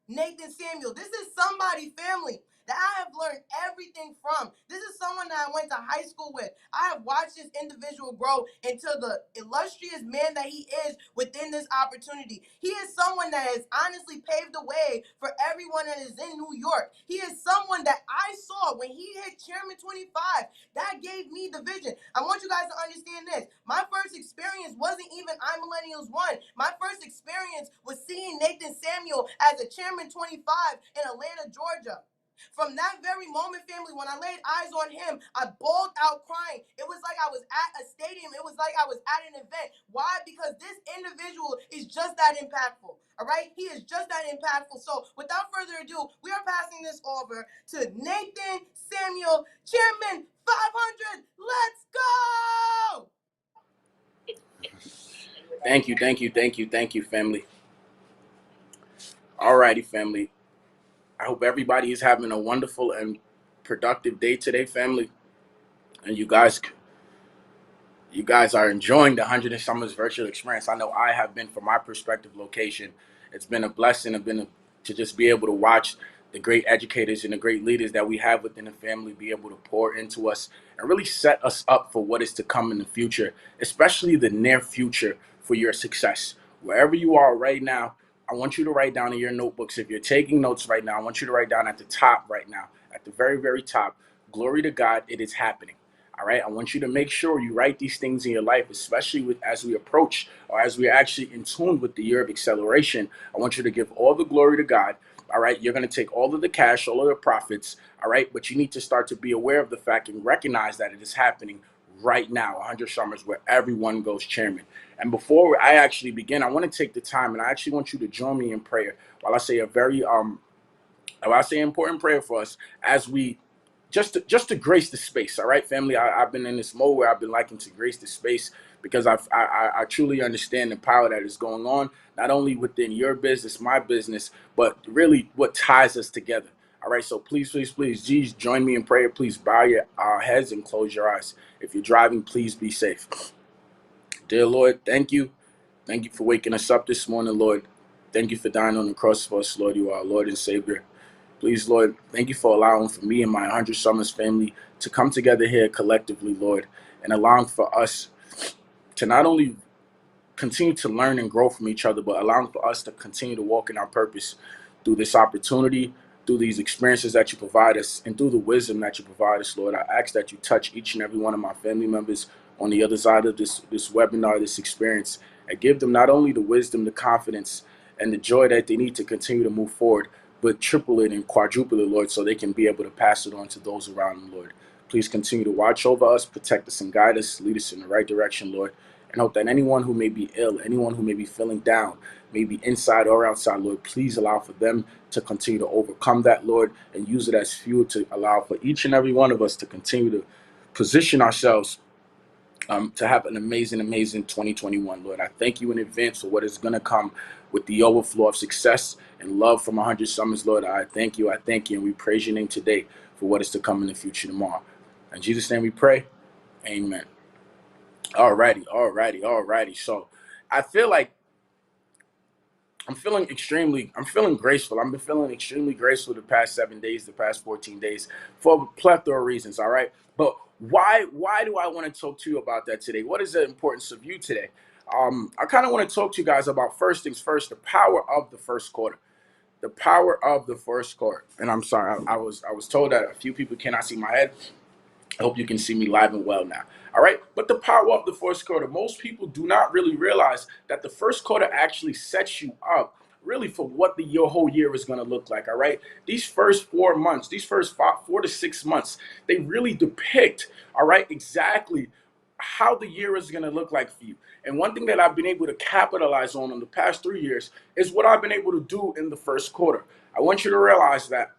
I: Nathan Samuel. This is somebody, family, that I have learned everything from. This is someone that I went to high school with. I have watched this individual grow into the illustrious man that he is within this opportunity. He is someone that has honestly paved the way for everyone that is in New York. He is someone that I saw when he hit Chairman 25. That gave me the vision. I want you guys to understand this. My first experience wasn't even iMillennials 1. My first experience was seeing Nathan Samuel as a Chairman 25 in Atlanta, Georgia. From that very moment, family, when I laid eyes on him, I bawled out crying. It was like I was at a stadium. It was like I was at an event. Why? Because this individual is just that impactful. All right? He is just that impactful. So without further ado, we are passing this over to Nathan Samuel, Chairman 500. Let's go!
J: Thank you, family. Alrighty, family. I hope everybody is having a wonderful and productive day today, family. And you guys are enjoying the 100 Summers virtual experience. I know I have been from my perspective location. It's been a blessing. To just be able to watch the great educators and the great leaders that we have within the family be able to pour into us and really set us up for what is to come in the future, especially the near future, for your success. Wherever you are right now, I want you to write down in your notebooks. If you're taking notes right now, I want you to write down at the top right now, at the very, very top, glory to God, it is happening. All right. I want you to make sure you write these things in your life, especially as we approach, or as we're actually in tune with the year of acceleration. I want you to give all the glory to God. All right. You're going to take all of the cash, all of the profits. All right. But you need to start to be aware of the fact and recognize that it is happening right now. 100 Summers, where everyone goes chairman. And before I actually begin, I want to take the time, and I actually want you to join me in prayer while I say a very important prayer for us as we just to grace the space. All right, family. I've been in this mode where I've been liking to grace the space because I truly understand the power that is going on, not only within your business, my business, but really what ties us together. All right, so please, please, please, geez, join me in prayer. Please bow your heads and close your eyes. If you're driving, please be safe. Dear Lord, thank you. Thank you for waking us up this morning, Lord. Thank you for dying on the cross for us, Lord. You are our Lord and Savior. Please, Lord, thank you for allowing for me and my 100 Summers family to come together here collectively, Lord, and allowing for us to not only continue to learn and grow from each other, but allowing for us to continue to walk in our purpose through this opportunity, through these experiences that you provide us, and through the wisdom that you provide us, Lord. I ask that you touch each and every one of my family members on the other side of this webinar, this experience, and give them not only the wisdom, the confidence, and the joy that they need to continue to move forward, but triple it and quadruple it, Lord, so they can be able to pass it on to those around them, Lord. Please continue to watch over us, protect us and guide us, lead us in the right direction, Lord. And hope that anyone who may be ill, anyone who may be feeling down, maybe inside or outside, Lord, please allow for them to continue to overcome that, Lord, and use it as fuel to allow for each and every one of us to continue to position ourselves to have an amazing, amazing 2021, Lord. I thank you in advance for what is going to come with the overflow of success and love from 100 Summers, Lord. I thank you, and we praise your name today for what is to come in the future tomorrow. In Jesus' name we pray, amen. Alrighty. So I feel like I'm feeling graceful. I've been feeling extremely graceful the past 7 days, the past 14 days, for a plethora of reasons, all right? But why do I want to talk to you about that today? What is the importance of you today? I kind of want to talk to you guys about, first things first, the power of the first quarter. The power of the first quarter. And I'm sorry, I was told that a few people cannot see my head. I hope you can see me live and well now. All right. But the power of the first quarter, most people do not really realize that the first quarter actually sets you up really for what your whole year is going to look like. All right. These first 4 months, these first 4 to 6 months, they really depict, all right, exactly how the year is going to look like for you. And one thing that I've been able to capitalize on in the past 3 years is what I've been able to do in the first quarter. I want you to realize that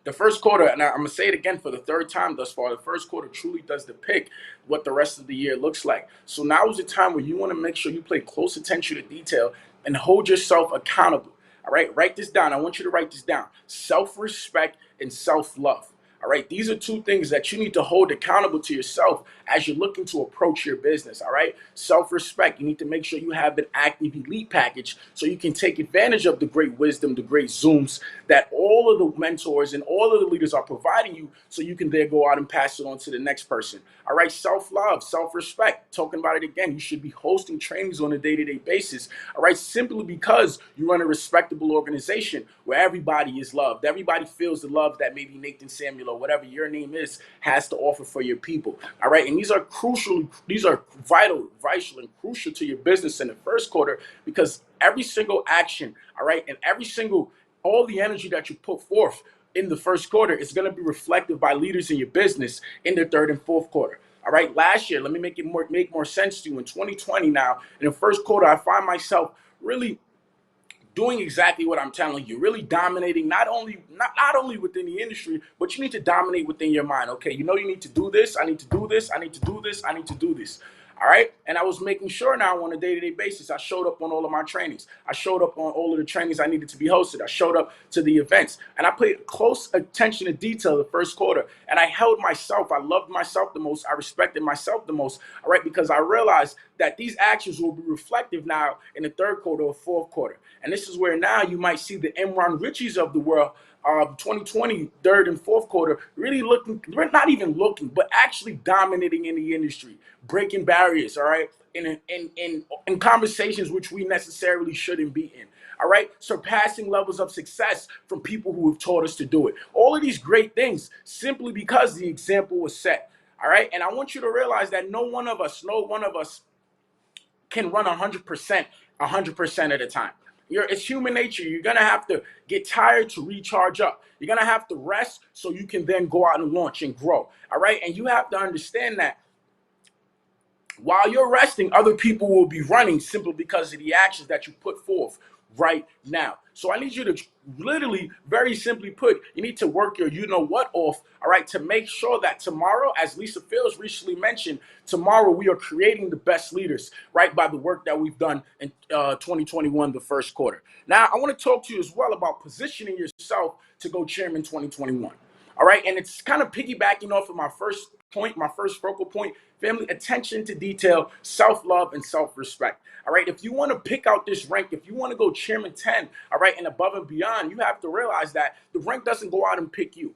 J: the first quarter, and I'm going to say it again for the third time thus far, the first quarter truly does depict what the rest of the year looks like. So now is the time where you want to make sure you pay close attention to detail and hold yourself accountable. All right, write this down. I want you to write this down. Self-respect and self-love. All right, these are two things that you need to hold accountable to yourself as you're looking to approach your business. All right, self-respect. You need to make sure you have an active elite package so you can take advantage of the great wisdom, the great Zooms that all of the mentors and all of the leaders are providing you so you can then go out and pass it on to the next person. All right, self-love, self-respect. Talking about it again, you should be hosting trainings on a day-to-day basis. All right, simply because you run a respectable organization where everybody is loved. Everybody feels the love that maybe Nathan Samuel or whatever your name is has to offer for your people. All right, and these are vital and crucial to your business in the first quarter, because every single action, all right, and all the energy that you put forth in the first quarter is going to be reflected by leaders in your business in the third and fourth quarter. All right, last year, let me make more sense to you. In 2020 now, in the first quarter, I find myself really doing exactly what I'm telling you, really dominating not only within the industry, but you need to dominate within your mind. Okay, you know you need to do this, I need to do this, I need to do this, I need to do this. All right. And I was making sure now on a day-to-day basis, I showed up on all of my trainings. I showed up on all of the trainings I needed to be hosted. I showed up to the events. And I paid close attention to detail the first quarter. And I held myself. I loved myself the most. I respected myself the most. All right. Because I realized that these actions will be reflective now in the third quarter or fourth quarter. And this is where now you might see the Imran Richies of the world 2020 third and fourth quarter really looking, not even looking, but actually dominating in the industry, breaking barriers, all right, in conversations which we necessarily shouldn't be in. All right, surpassing levels of success from people who have taught us to do it. All of these great things simply because the example was set. All right, and I want you to realize that no one of us can run 100%, 100% of the time. It's human nature. You're gonna have to get tired to recharge up. You're gonna have to rest so you can then go out and launch and grow. All right, and you have to understand that while you're resting, other people will be running simply because of the actions that you put forth right now. So I need you to literally, very simply put, you need to work your you know what off, all right, to make sure that tomorrow, as Lisa Fields recently mentioned, tomorrow we are creating the best leaders, right, by the work that we've done in 2021, the first quarter. Now, I want to talk to you as well about positioning yourself to go chairman 2021. All right, and it's kind of piggybacking off of my first point, my first focal point, family, attention to detail, self-love, and self-respect. All right, if you want to pick out this rank, if you want to go chairman 10, all right, and above and beyond, you have to realize that the rank doesn't go out and pick you.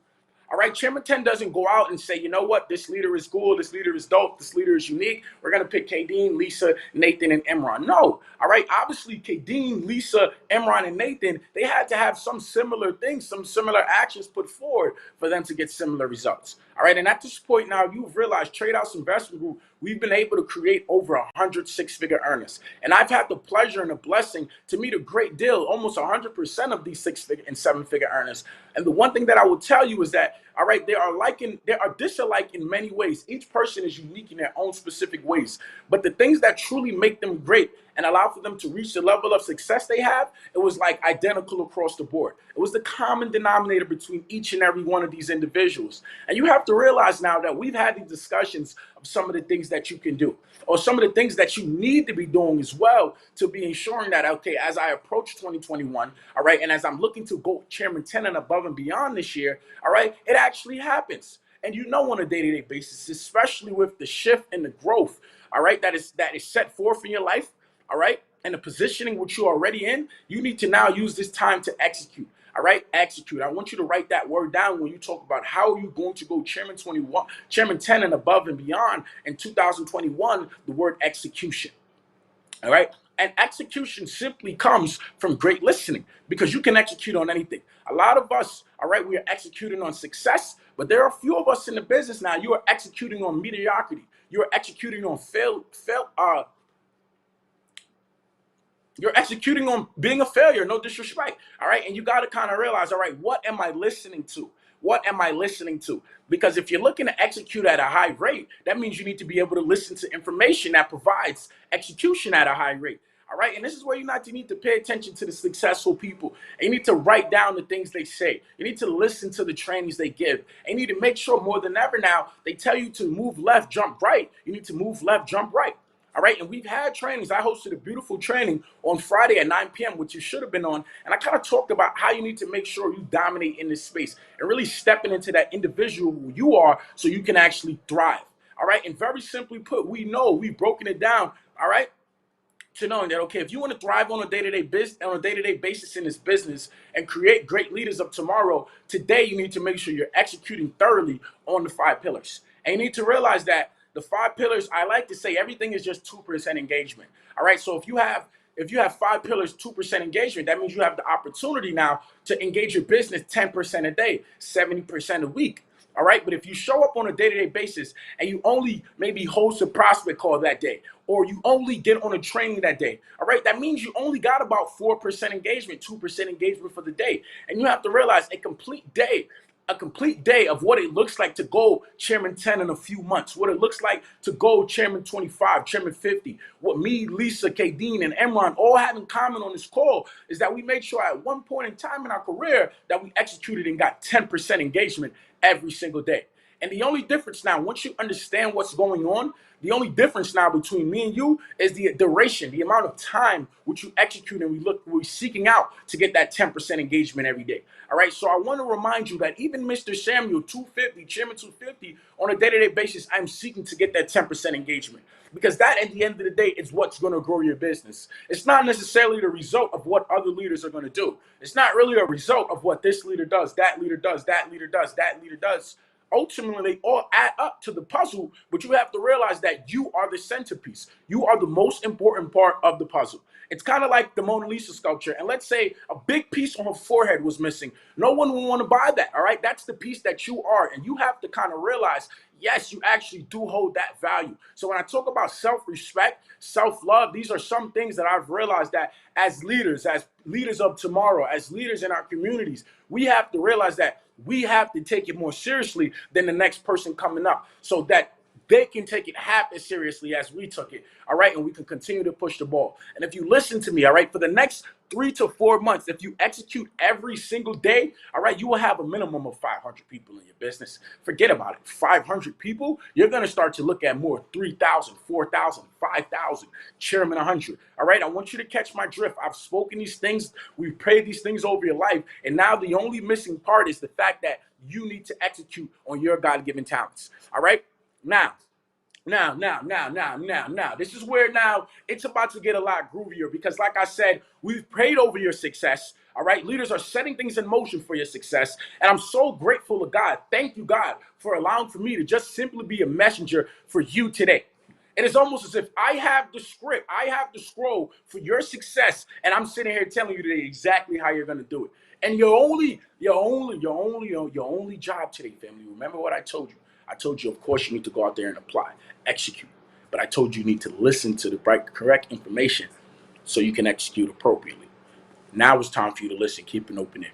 J: All right, Chairman 10 doesn't go out and say, you know what, this leader is cool, this leader is dope, this leader is unique. We're going to pick Kadeen, Lisa, Nathan, and Imran. No, all right, obviously Kadeen, Lisa, Imran, and Nathan, they had to have some similar things, some similar actions put forward for them to get similar results. All right, and at this point now, you've realized Trade House Investment Group, we've been able to create over 100 six-figure earners. And I've had the pleasure and the blessing to meet a great deal, almost 100% of these six-figure and seven-figure earners. And the one thing that I will tell you is that, all right, they are disalike in many ways. Each person is unique in their own specific ways. But the things that truly make them great and allow for them to reach the level of success they have, it was like identical across the board. It was the common denominator between each and every one of these individuals. And you have to realize now that we've had these discussions of some of the things that you can do, or some of the things that you need to be doing as well to be ensuring that, okay, as I approach 2021, all right, and as I'm looking to go chairman 10 and above and beyond this year, all right, it actually happens. And you know, on a day-to-day basis, especially with the shift and the growth, all right, that is set forth in your life, all right, and the positioning which you're already in, you need to now use this time to execute. All right, execute. I want you to write that word down when you talk about how are you going to go chairman 21, chairman 10 and above and beyond in 2021, the word execution. All right. And execution simply comes from great listening, because you can execute on anything. A lot of us, all right, we are executing on success, but there are a few of us in the business now. You are executing on mediocrity. You are executing on you're executing on being a failure, no disrespect. All right. And you got to kind of realize, all right, what am I listening to? What am I listening to? Because if you're looking to execute at a high rate, that means you need to be able to listen to information that provides execution at a high rate. All right. And this is where you need to pay attention to the successful people. And you need to write down the things they say. You need to listen to the trainings they give. And you need to make sure more than ever now, they tell you to move left, jump right. You need to move left, jump right. All right, and we've had trainings. I hosted a beautiful training on Friday at 9 p.m., which you should have been on. And I kind of talked about how you need to make sure you dominate in this space and really stepping into that individual who you are so you can actually thrive. All right, and very simply put, we know we've broken it down. All right, to knowing that, okay, if you want to thrive on a day-to-day basis in this business and create great leaders of tomorrow, today you need to make sure you're executing thoroughly on the 5 pillars. And you need to realize that the 5 pillars, I like to say everything is just 2% engagement. All right, so if you have 5 pillars, 2% engagement, that means you have the opportunity now to engage your business 10% a day, 70% a week. All right, but if you show up on a day-to-day basis and you only maybe host a prospect call that day, or you only get on a training that day, all right, that means you only got about 4% engagement, 2% engagement for the day. And you have to realize a complete day of what it looks like to go chairman 10 in a few months, what it looks like to go chairman 25, chairman 50. What me, Lisa, Kadeen, and Imran all have in common on this call is that we made sure at one point in time in our career that we executed and got 10% engagement every single day. And the only difference now, once you understand what's going on, The only difference now between me and you is the duration, the amount of time which you execute and we're seeking out to get that 10% engagement every day. All right. So I want to remind you that even Mr. Samuel 250, Chairman 250, on a day-to-day basis, I'm seeking to get that 10% engagement. Because that, at the end of the day, is what's going to grow your business. It's not necessarily the result of what other leaders are going to do. It's not really a result of what this leader does, that leader does, that leader does, that leader does. Ultimately, they all add up to the puzzle, but you have to realize that you are the centerpiece. You are the most important part of the puzzle. It's kind of like the Mona Lisa sculpture. And let's say a big piece on her forehead was missing. No one would want to buy that, all right? That's the piece that you are. And you have to kind of realize, yes, you actually do hold that value. So when I talk about self-respect, self-love, these are some things that I've realized that as leaders of tomorrow, as leaders in our communities, we have to realize that we have to take it more seriously than the next person coming up so that they can take it half as seriously as we took it, all right? And we can continue to push the ball. And if you listen to me, all right, for the next 3 to 4 months, if you execute every single day, all right, you will have a minimum of 500 people in your business. Forget about it. 500 people, you're going to start to look at more 3,000, 4,000, 5,000, Chairman 100. All right, I want you to catch my drift. I've spoken these things. We've prayed these things over your life. And now the only missing part is the fact that you need to execute on your God-given talents. All right. Now, this is where now it's about to get a lot groovier because, like I said, we've prayed over your success. All right, leaders are setting things in motion for your success. And I'm so grateful to God. Thank you, God, for allowing for me to just simply be a messenger for you today. It is almost as if I have the script, I have the scroll for your success, and I'm sitting here telling you today exactly how you're going to do it. And your only job today, family. Remember what I told you. I told you, of course, you need to go out there and apply, execute. But I told you need to listen to the correct information so you can execute appropriately. Now it's time for you to listen. Keep an open ear.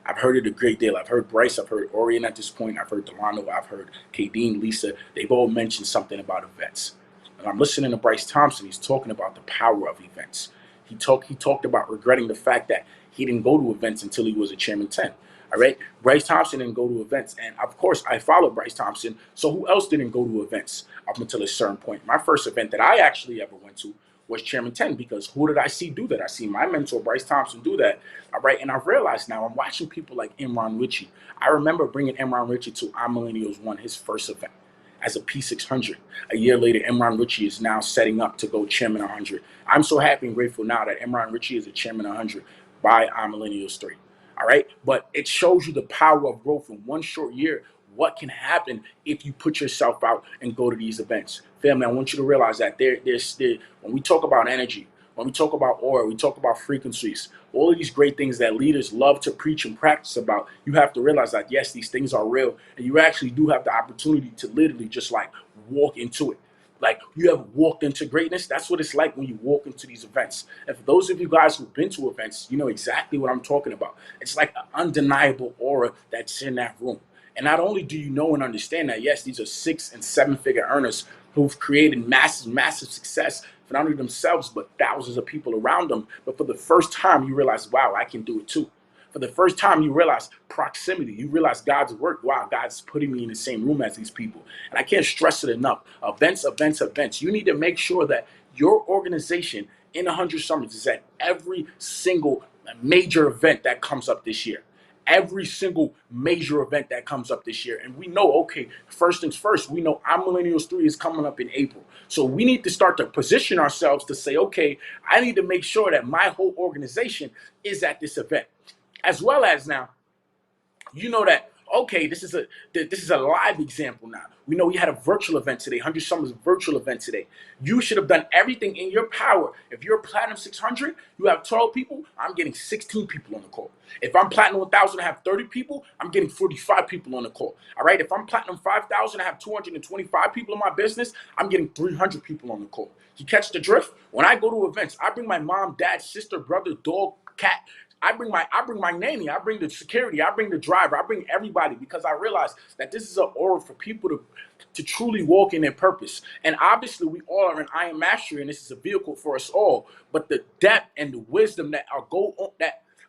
J: I've heard it a great deal. I've heard Bryce. I've heard Orion at this point. I've heard Delano. I've heard Kadeen, Lisa. They've all mentioned something about events. And I'm listening to Bryce Thompson. He's talking about the power of events. He talked about regretting the fact that he didn't go to events until he was a Chairman 10. All right. Bryce Thompson didn't go to events. And of course, I followed Bryce Thompson. So who else didn't go to events up until a certain point? My first event that I actually ever went to was Chairman 10 because who did I see do that? I see my mentor, Bryce Thompson, do that. All right. And I've realized now I'm watching people like Imran Ritchie. I remember bringing Imran Ritchie to I'm Millennials 1, his first event as a P600. A year later, Imran Ritchie is now setting up to go Chairman 100. I'm so happy and grateful now that Imran Ritchie is a Chairman 100 by I'm Millennials 3. All right. But it shows you the power of growth in one short year. What can happen if you put yourself out and go to these events? Family, I want you to realize that when we talk about energy, when we talk about aura, we talk about frequencies, all of these great things that leaders love to preach and practice about, you have to realize that, yes, these things are real. And you actually do have the opportunity to literally just like walk into it. Like you have walked into greatness. That's what it's like when you walk into these events. And for those of you guys who've been to events, you know exactly what I'm talking about. It's like an undeniable aura that's in that room. And not only do you know and understand that, yes, these are 6- and 7-figure earners who've created massive success for not only themselves, but thousands of people around them. But for the first time, you realize, wow, I can do it too. For the first time, you realize proximity. You realize God's work. Wow, God's putting me in the same room as these people. And I can't stress it enough. Events. You need to make sure that your organization in 100 Summers is at every single major event that comes up this year. Every single major event that comes up this year. And we know, okay, first things first, we know our Millennials 3 is coming up in April. So we need to start to position ourselves to say, okay, I need to make sure that my whole organization is at this event. As well as now, you know that, okay, this is a live example now. We know we had a virtual event today, 100 Summers virtual event today. You should have done everything in your power. If you're a Platinum 600, you have 12 people, I'm getting 16 people on the call. If I'm Platinum 1000, I have 30 people, I'm getting 45 people on the call. All right, if I'm Platinum 5000, I have 225 people in my business, I'm getting 300 people on the call. You catch the drift? When I go to events, I bring my mom, dad, sister, brother, dog, cat. I bring my nanny, I bring the security, I bring the driver, I bring everybody because I realize that this is an aura for people to truly walk in their purpose. And obviously we all are an Iron Mastery and this is a vehicle for us all. But the depth and the wisdom that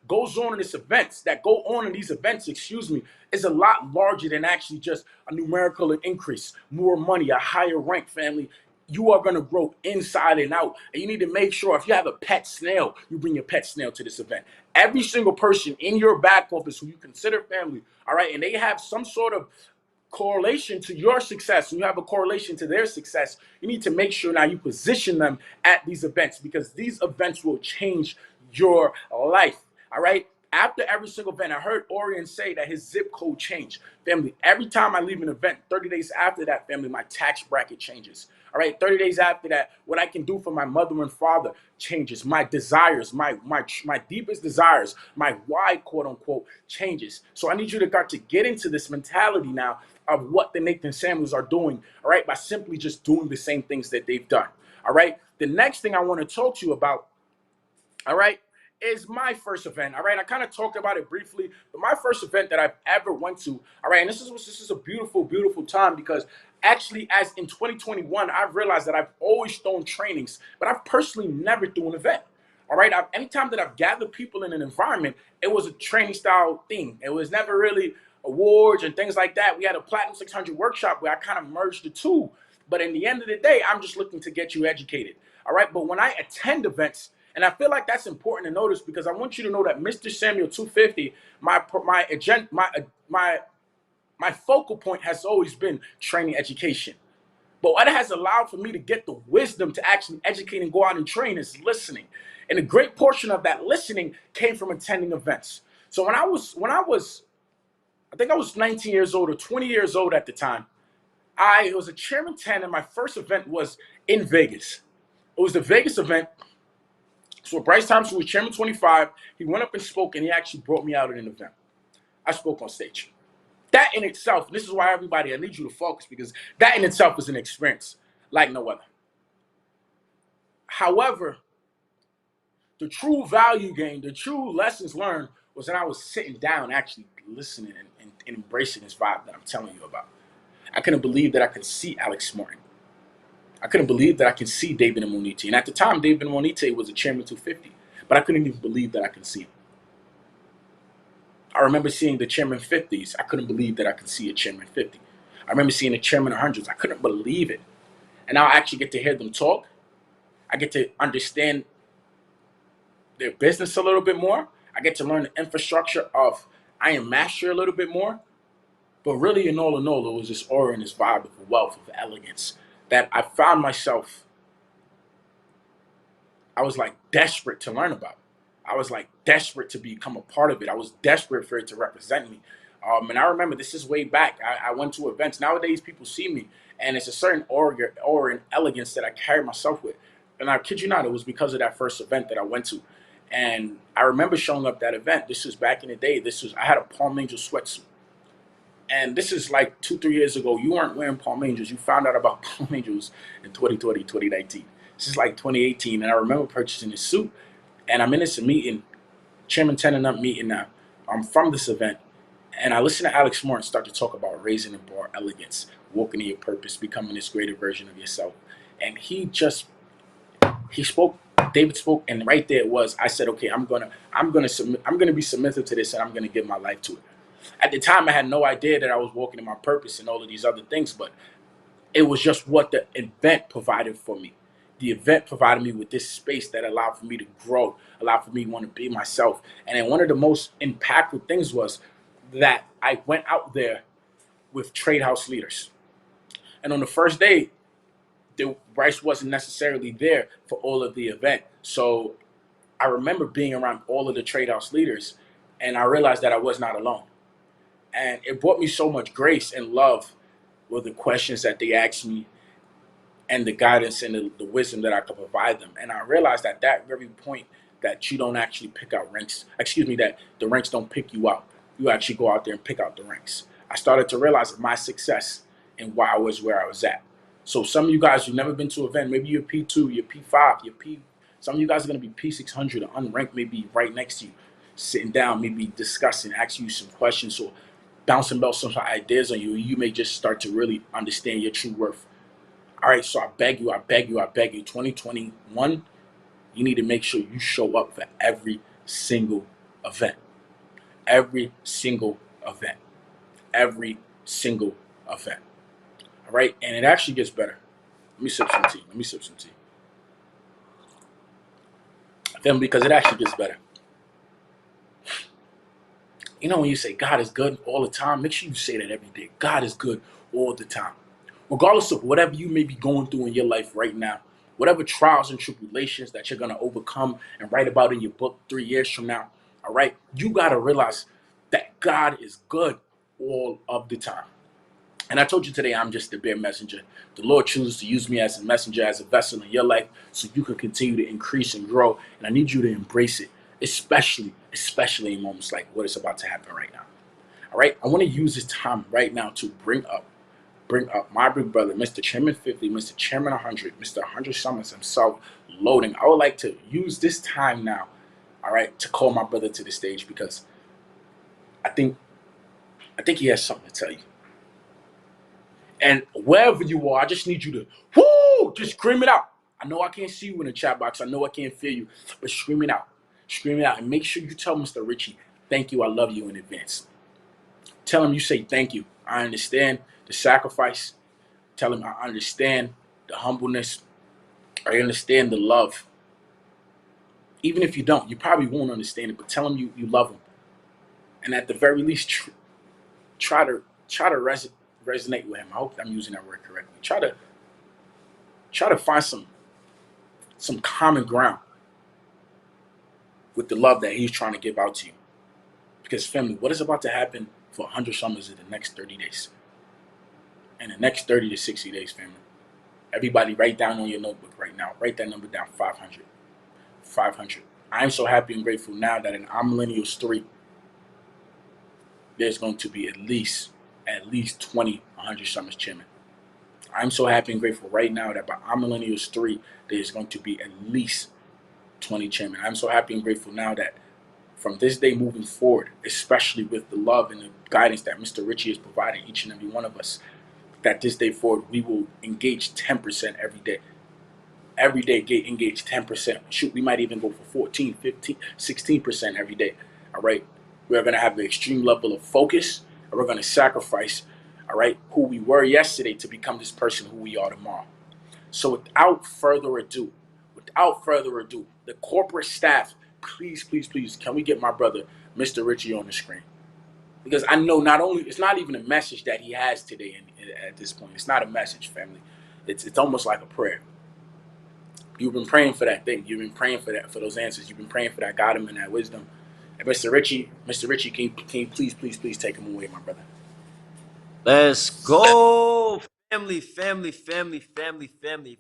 J: goes on in these events, is a lot larger than actually just a numerical increase, more money, a higher rank, family. you are going to grow inside and out. And you need to make sure if you have a pet snail, you bring your pet snail to this event. Every single person in your back office who you consider family, all right, and they have some sort of correlation to your success, and you have a correlation to their success, you need to make sure now you position them at these events, because these events will change your life. All right. After every single event, I heard Orion say that his zip code changed. Family, every time I leave an event, 30 days after that, family, my tax bracket changes. All right, 30 days after that, what I can do for my mother and father changes. My desires, my deepest desires, my why, quote unquote, changes. So I need you to start to get into this mentality now of what the Nathan Samuels are doing, all right, by simply just doing the same things that they've done. All right. The next thing I want to talk to you about, all right, is my first event. All right, I kind of talked about it briefly, but my first event that I've ever went to. All right, and this is a beautiful, beautiful time, because actually, as in 2021, I've realized that I've always thrown trainings, but I've personally never thrown an event. All right, anytime that I've gathered people in an environment, it was a training style thing. It was never really awards and things like that. We had a Platinum 600 workshop where I kind of merged the two. But in the end of the day, I'm just looking to get you educated. All right, but when I attend events, and I feel like that's important to notice, because I want you to know that Mr. Samuel 250, my agenda, my focal point has always been training education. But what has allowed for me to get the wisdom to actually educate and go out and train is listening. And a great portion of that listening came from attending events. So I think I was 19 years old or 20 years old at the time. I was a chairman 10, and my first event was in Vegas. It was the Vegas event. So Bryce Thompson was chairman 25. He went up and spoke, and he actually brought me out at an event. I spoke on stage. That in itself, and this is why everybody, I need you to focus, because that in itself is an experience like no other. However, the true value gain, the true lessons learned was that I was sitting down actually listening and embracing this vibe that I'm telling you about. I couldn't believe that I could see Alex Martin. I couldn't believe that I could see David Imunite. And at the time, David Imunite was a chairman 250, but I couldn't even believe that I could see him. I remember seeing the chairman 50s. I couldn't believe that I could see a chairman 50. I remember seeing the chairman 100s. I couldn't believe it. And now I actually get to hear them talk. I get to understand their business a little bit more. I get to learn the infrastructure of Iron Master a little bit more. But really, in all, it was this aura and this vibe of wealth, of elegance, that I found myself, I was like desperate to learn about. I was like desperate to become a part of it. I was desperate for it to represent me. And I remember, this is way back. I went to events. Nowadays, people see me, and it's a certain aura and elegance that I carry myself with. And I kid you not, it was because of that first event that I went to. And I remember showing up that event. This was back in the day. I had a Palm Angel sweatsuit. And this is like 2-3 years ago. You weren't wearing Palm Angels. You found out about Palm Angels in 2020, 2019. This is like 2018. And I remember purchasing this suit. And I'm in this meeting, Chairman 10 and up meeting now. I'm from this event. And I listened to Alex Martin start to talk about raising the bar, elegance, walking in your purpose, becoming this greater version of yourself. And he spoke, David spoke, and right there it was. I said, okay, I'm gonna be submissive to this, and I'm gonna give my life to it. At the time, I had no idea that I was walking in my purpose and all of these other things, but it was just what the event provided for me. The event provided me with this space that allowed for me to grow, allowed for me to want to be myself. And then one of the most impactful things was that I went out there with trade house leaders. And on the first day, Bryce wasn't necessarily there for all of the event. So I remember being around all of the trade house leaders, and I realized that I was not alone. And it brought me so much grace and love with the questions that they asked me, and the guidance and the wisdom that I could provide them. And I realized at that very point that you don't actually pick out ranks. That the ranks don't pick you out. You actually go out there and pick out the ranks. I started to realize my success and why I was where I was at. So some of you guys who've never been to an event, maybe you're P2, you're P5, some of you guys are going to be P600 or unranked, maybe right next to you, sitting down, maybe discussing, asking you some questions, or bouncing about some ideas on you. You may just start to really understand your true worth. All right, so I beg you, 2021, you need to make sure you show up for every single event. Every single event. Every single event. All right, and it actually gets better. Let me sip some tea. Let me sip some tea. Family, because it actually gets better. You know when you say God is good all the time, make sure you say that every day. God is good all the time. Regardless of whatever you may be going through in your life right now, whatever trials and tribulations that you're going to overcome and write about in your book 3 years from now, all right, you got to realize that God is good all of the time. And I told you today, I'm just a bare messenger. The Lord chooses to use me as a messenger, as a vessel in your life, so you can continue to increase and grow. And I need you to embrace it, especially in moments like what is about to happen right now. All right, I want to use this time right now to bring up my big brother, Mr. Chairman 50, Mr. Chairman 100, Mr. 100 Summers himself, loading. I would like to use this time now, all right, to call my brother to the stage because I think he has something to tell you. And wherever you are, I just need you to, whoo, just scream it out. I know I can't see you in the chat box. I know I can't feel you, but scream it out. Scream it out. And make sure you tell Mr. Richie, thank you, I love you in advance. Tell him you say thank you. I understand the sacrifice. Tell him I understand the humbleness. I understand the love. Even if you don't, you probably won't understand it, but tell him you love him. And at the very least, try to resonate with him. I hope I'm using that word correctly. Try to find some common ground with the love that he's trying to give out to you. Because family, what is about to happen for 100 Summers in the next 30 days? In the next 30 to 60 days, family. Everybody write down on your notebook right now. Write that number down, 500. 500. I'm so happy and grateful now that in our Millennials 3, there's going to be at least 20 100 Summers chairman. I'm so happy and grateful right now that by our Millennials 3, there's going to be at least 20 chairman. I'm so happy and grateful now that from this day moving forward, especially with the love and the guidance that Mr. Richie is providing each and every one of us, that this day forward, we will engage 10% every day. Every day, engage 10%. Shoot, we might even go for 14, 15, 16% every day. All right. We're going to have an extreme level of focus, and we're going to sacrifice, all right, who we were yesterday to become this person who we are tomorrow. So without further ado, the corporate staff, please, can we get my brother, Mr. Richie, on the screen? Because I know it's not even a message that he has today at this point. It's not a message, family. It's almost like a prayer. You've been praying for that thing. You've been praying for those answers. You've been praying for that guidance and that wisdom. And Mr. Richie, can you please take him away, my brother?
A: Let's go, family. If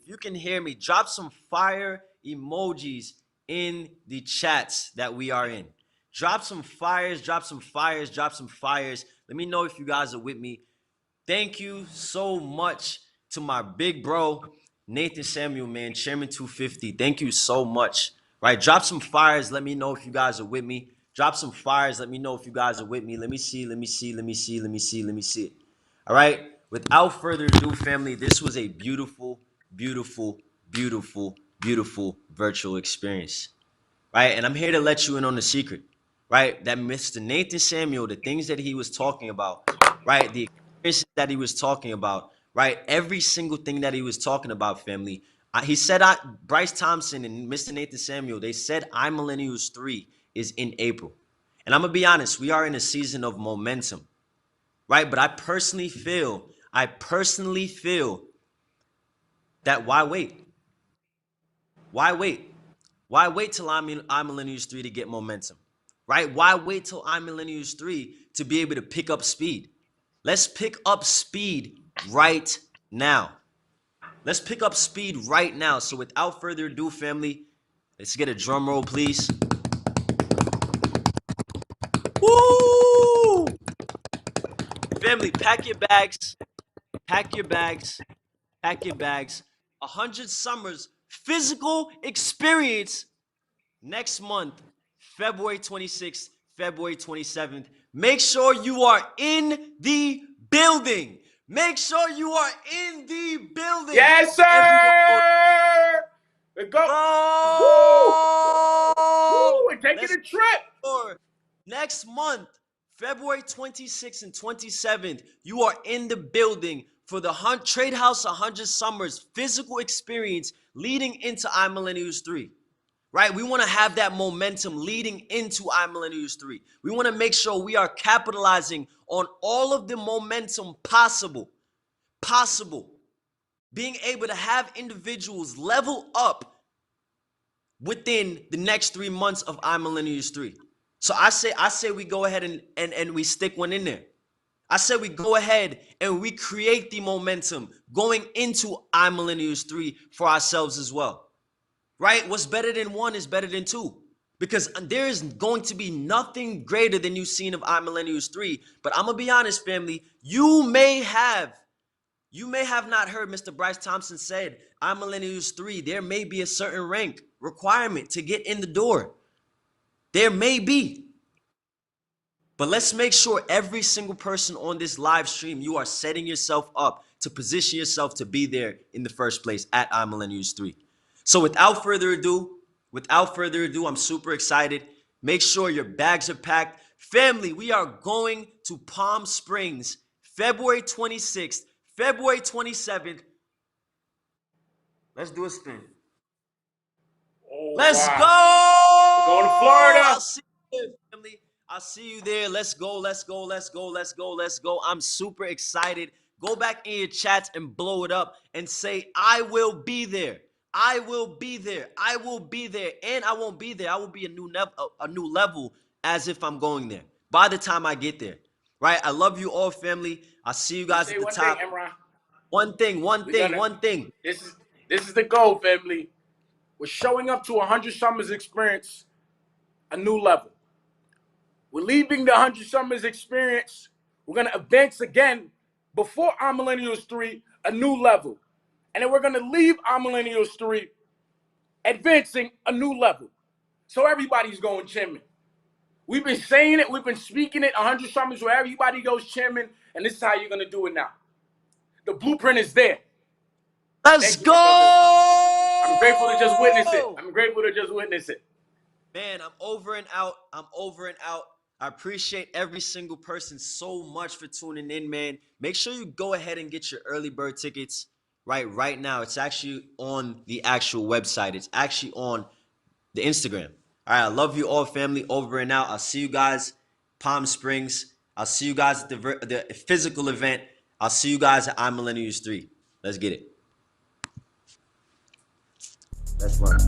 A: you can hear me, drop some fire emojis in the chats that we are in. Drop some fires. Let me know if you guys are with me. Thank you so much to my big bro, Nathan Samuel, man, Chairman 250. Thank you so much. Right, drop some fires. Let me know if you guys are with me. Drop some fires. Let me know if you guys are with me. Let me see it. All right. Without further ado, family, this was a beautiful virtual experience. Right. And I'm here to let you in on the secret. Right. That Mr. Nathan Samuel, the things that he was talking about, right. The experiences that he was talking about, right. Every single thing that he was talking about, family. He said, Bryce Thompson and Mr. Nathan Samuel, they said iMillennials 3 is in April. And I'm going to be honest, we are in a season of momentum. Right. But I personally feel that why wait? Why wait? Why wait till iMillennials 3 to get momentum? Right? Why wait till iMillennials 3 to be able to pick up speed? Let's pick up speed right now. Let's pick up speed right now. So without further ado, family, let's get a drum roll, please. Woo! Family, pack your bags. 100 Summers physical experience next month, February 26th, February 27th. Make sure you are in the building.
J: Yes, sir. Let's go. Woo! We're taking a trip.
A: Next month, February 26th and 27th, you are in the building for the Trade House 100 Summers physical experience leading into iMillennials 3. Right? We want to have that momentum leading into iMillennials 3. We want to make sure we are capitalizing on all of the momentum possible. Being able to have individuals level up within the next 3 months of iMillennials 3. So I say we go ahead and we stick one in there. I said we go ahead and we create the momentum going into iMillennials 3 for ourselves as well. Right? What's better than one is better than two. Because there is going to be nothing greater than you've seen of iMillennials 3. But I'm going to be honest, family. You may have not heard Mr. Bryce Thompson said, iMillennials 3, there may be a certain rank requirement to get in the door. There may be. But let's make sure every single person on this live stream, you are setting yourself up to position yourself to be there in the first place at iMillennials 3. So without further ado, I'm super excited. Make sure your bags are packed. Family, we are going to Palm Springs, February 26th, February 27th. Let's do a spin.
J: Oh,
A: Let's
J: wow.
A: go!
J: We're going to Florida.
A: I'll see you there, family. I'll see you there. Let's go. I'm super excited. Go back in your chats and blow it up and say, I will be there. I will be there. And I won't be there. I will be a new level as if I'm going there by the time I get there. Right? I love you all, family. I'll see you guys at the top. One thing.
J: This is the goal, family. We're showing up to 100 Summers experience, a new level. We're leaving the 100 Summers experience. We're going to advance again before iMillennials 3, a new level. And then we're going to leave iMillennials 3 advancing a new level. So everybody's going chairman. We've been saying it. We've been speaking it 100 Summers where everybody goes chairman. And this is how you're going to do it now. The blueprint is there.
A: Let's go!
J: I'm grateful to just witness it.
A: Man, I'm over and out. I appreciate every single person so much for tuning in, man. Make sure you go ahead and get your early bird tickets right now. It's actually on the actual website. It's actually on the Instagram. All right, I love you all, family. Over and out. I'll see you guys Palm Springs. I'll see you guys at the physical event. I'll see you guys at iMillennials 3. Let's get it. Let's run.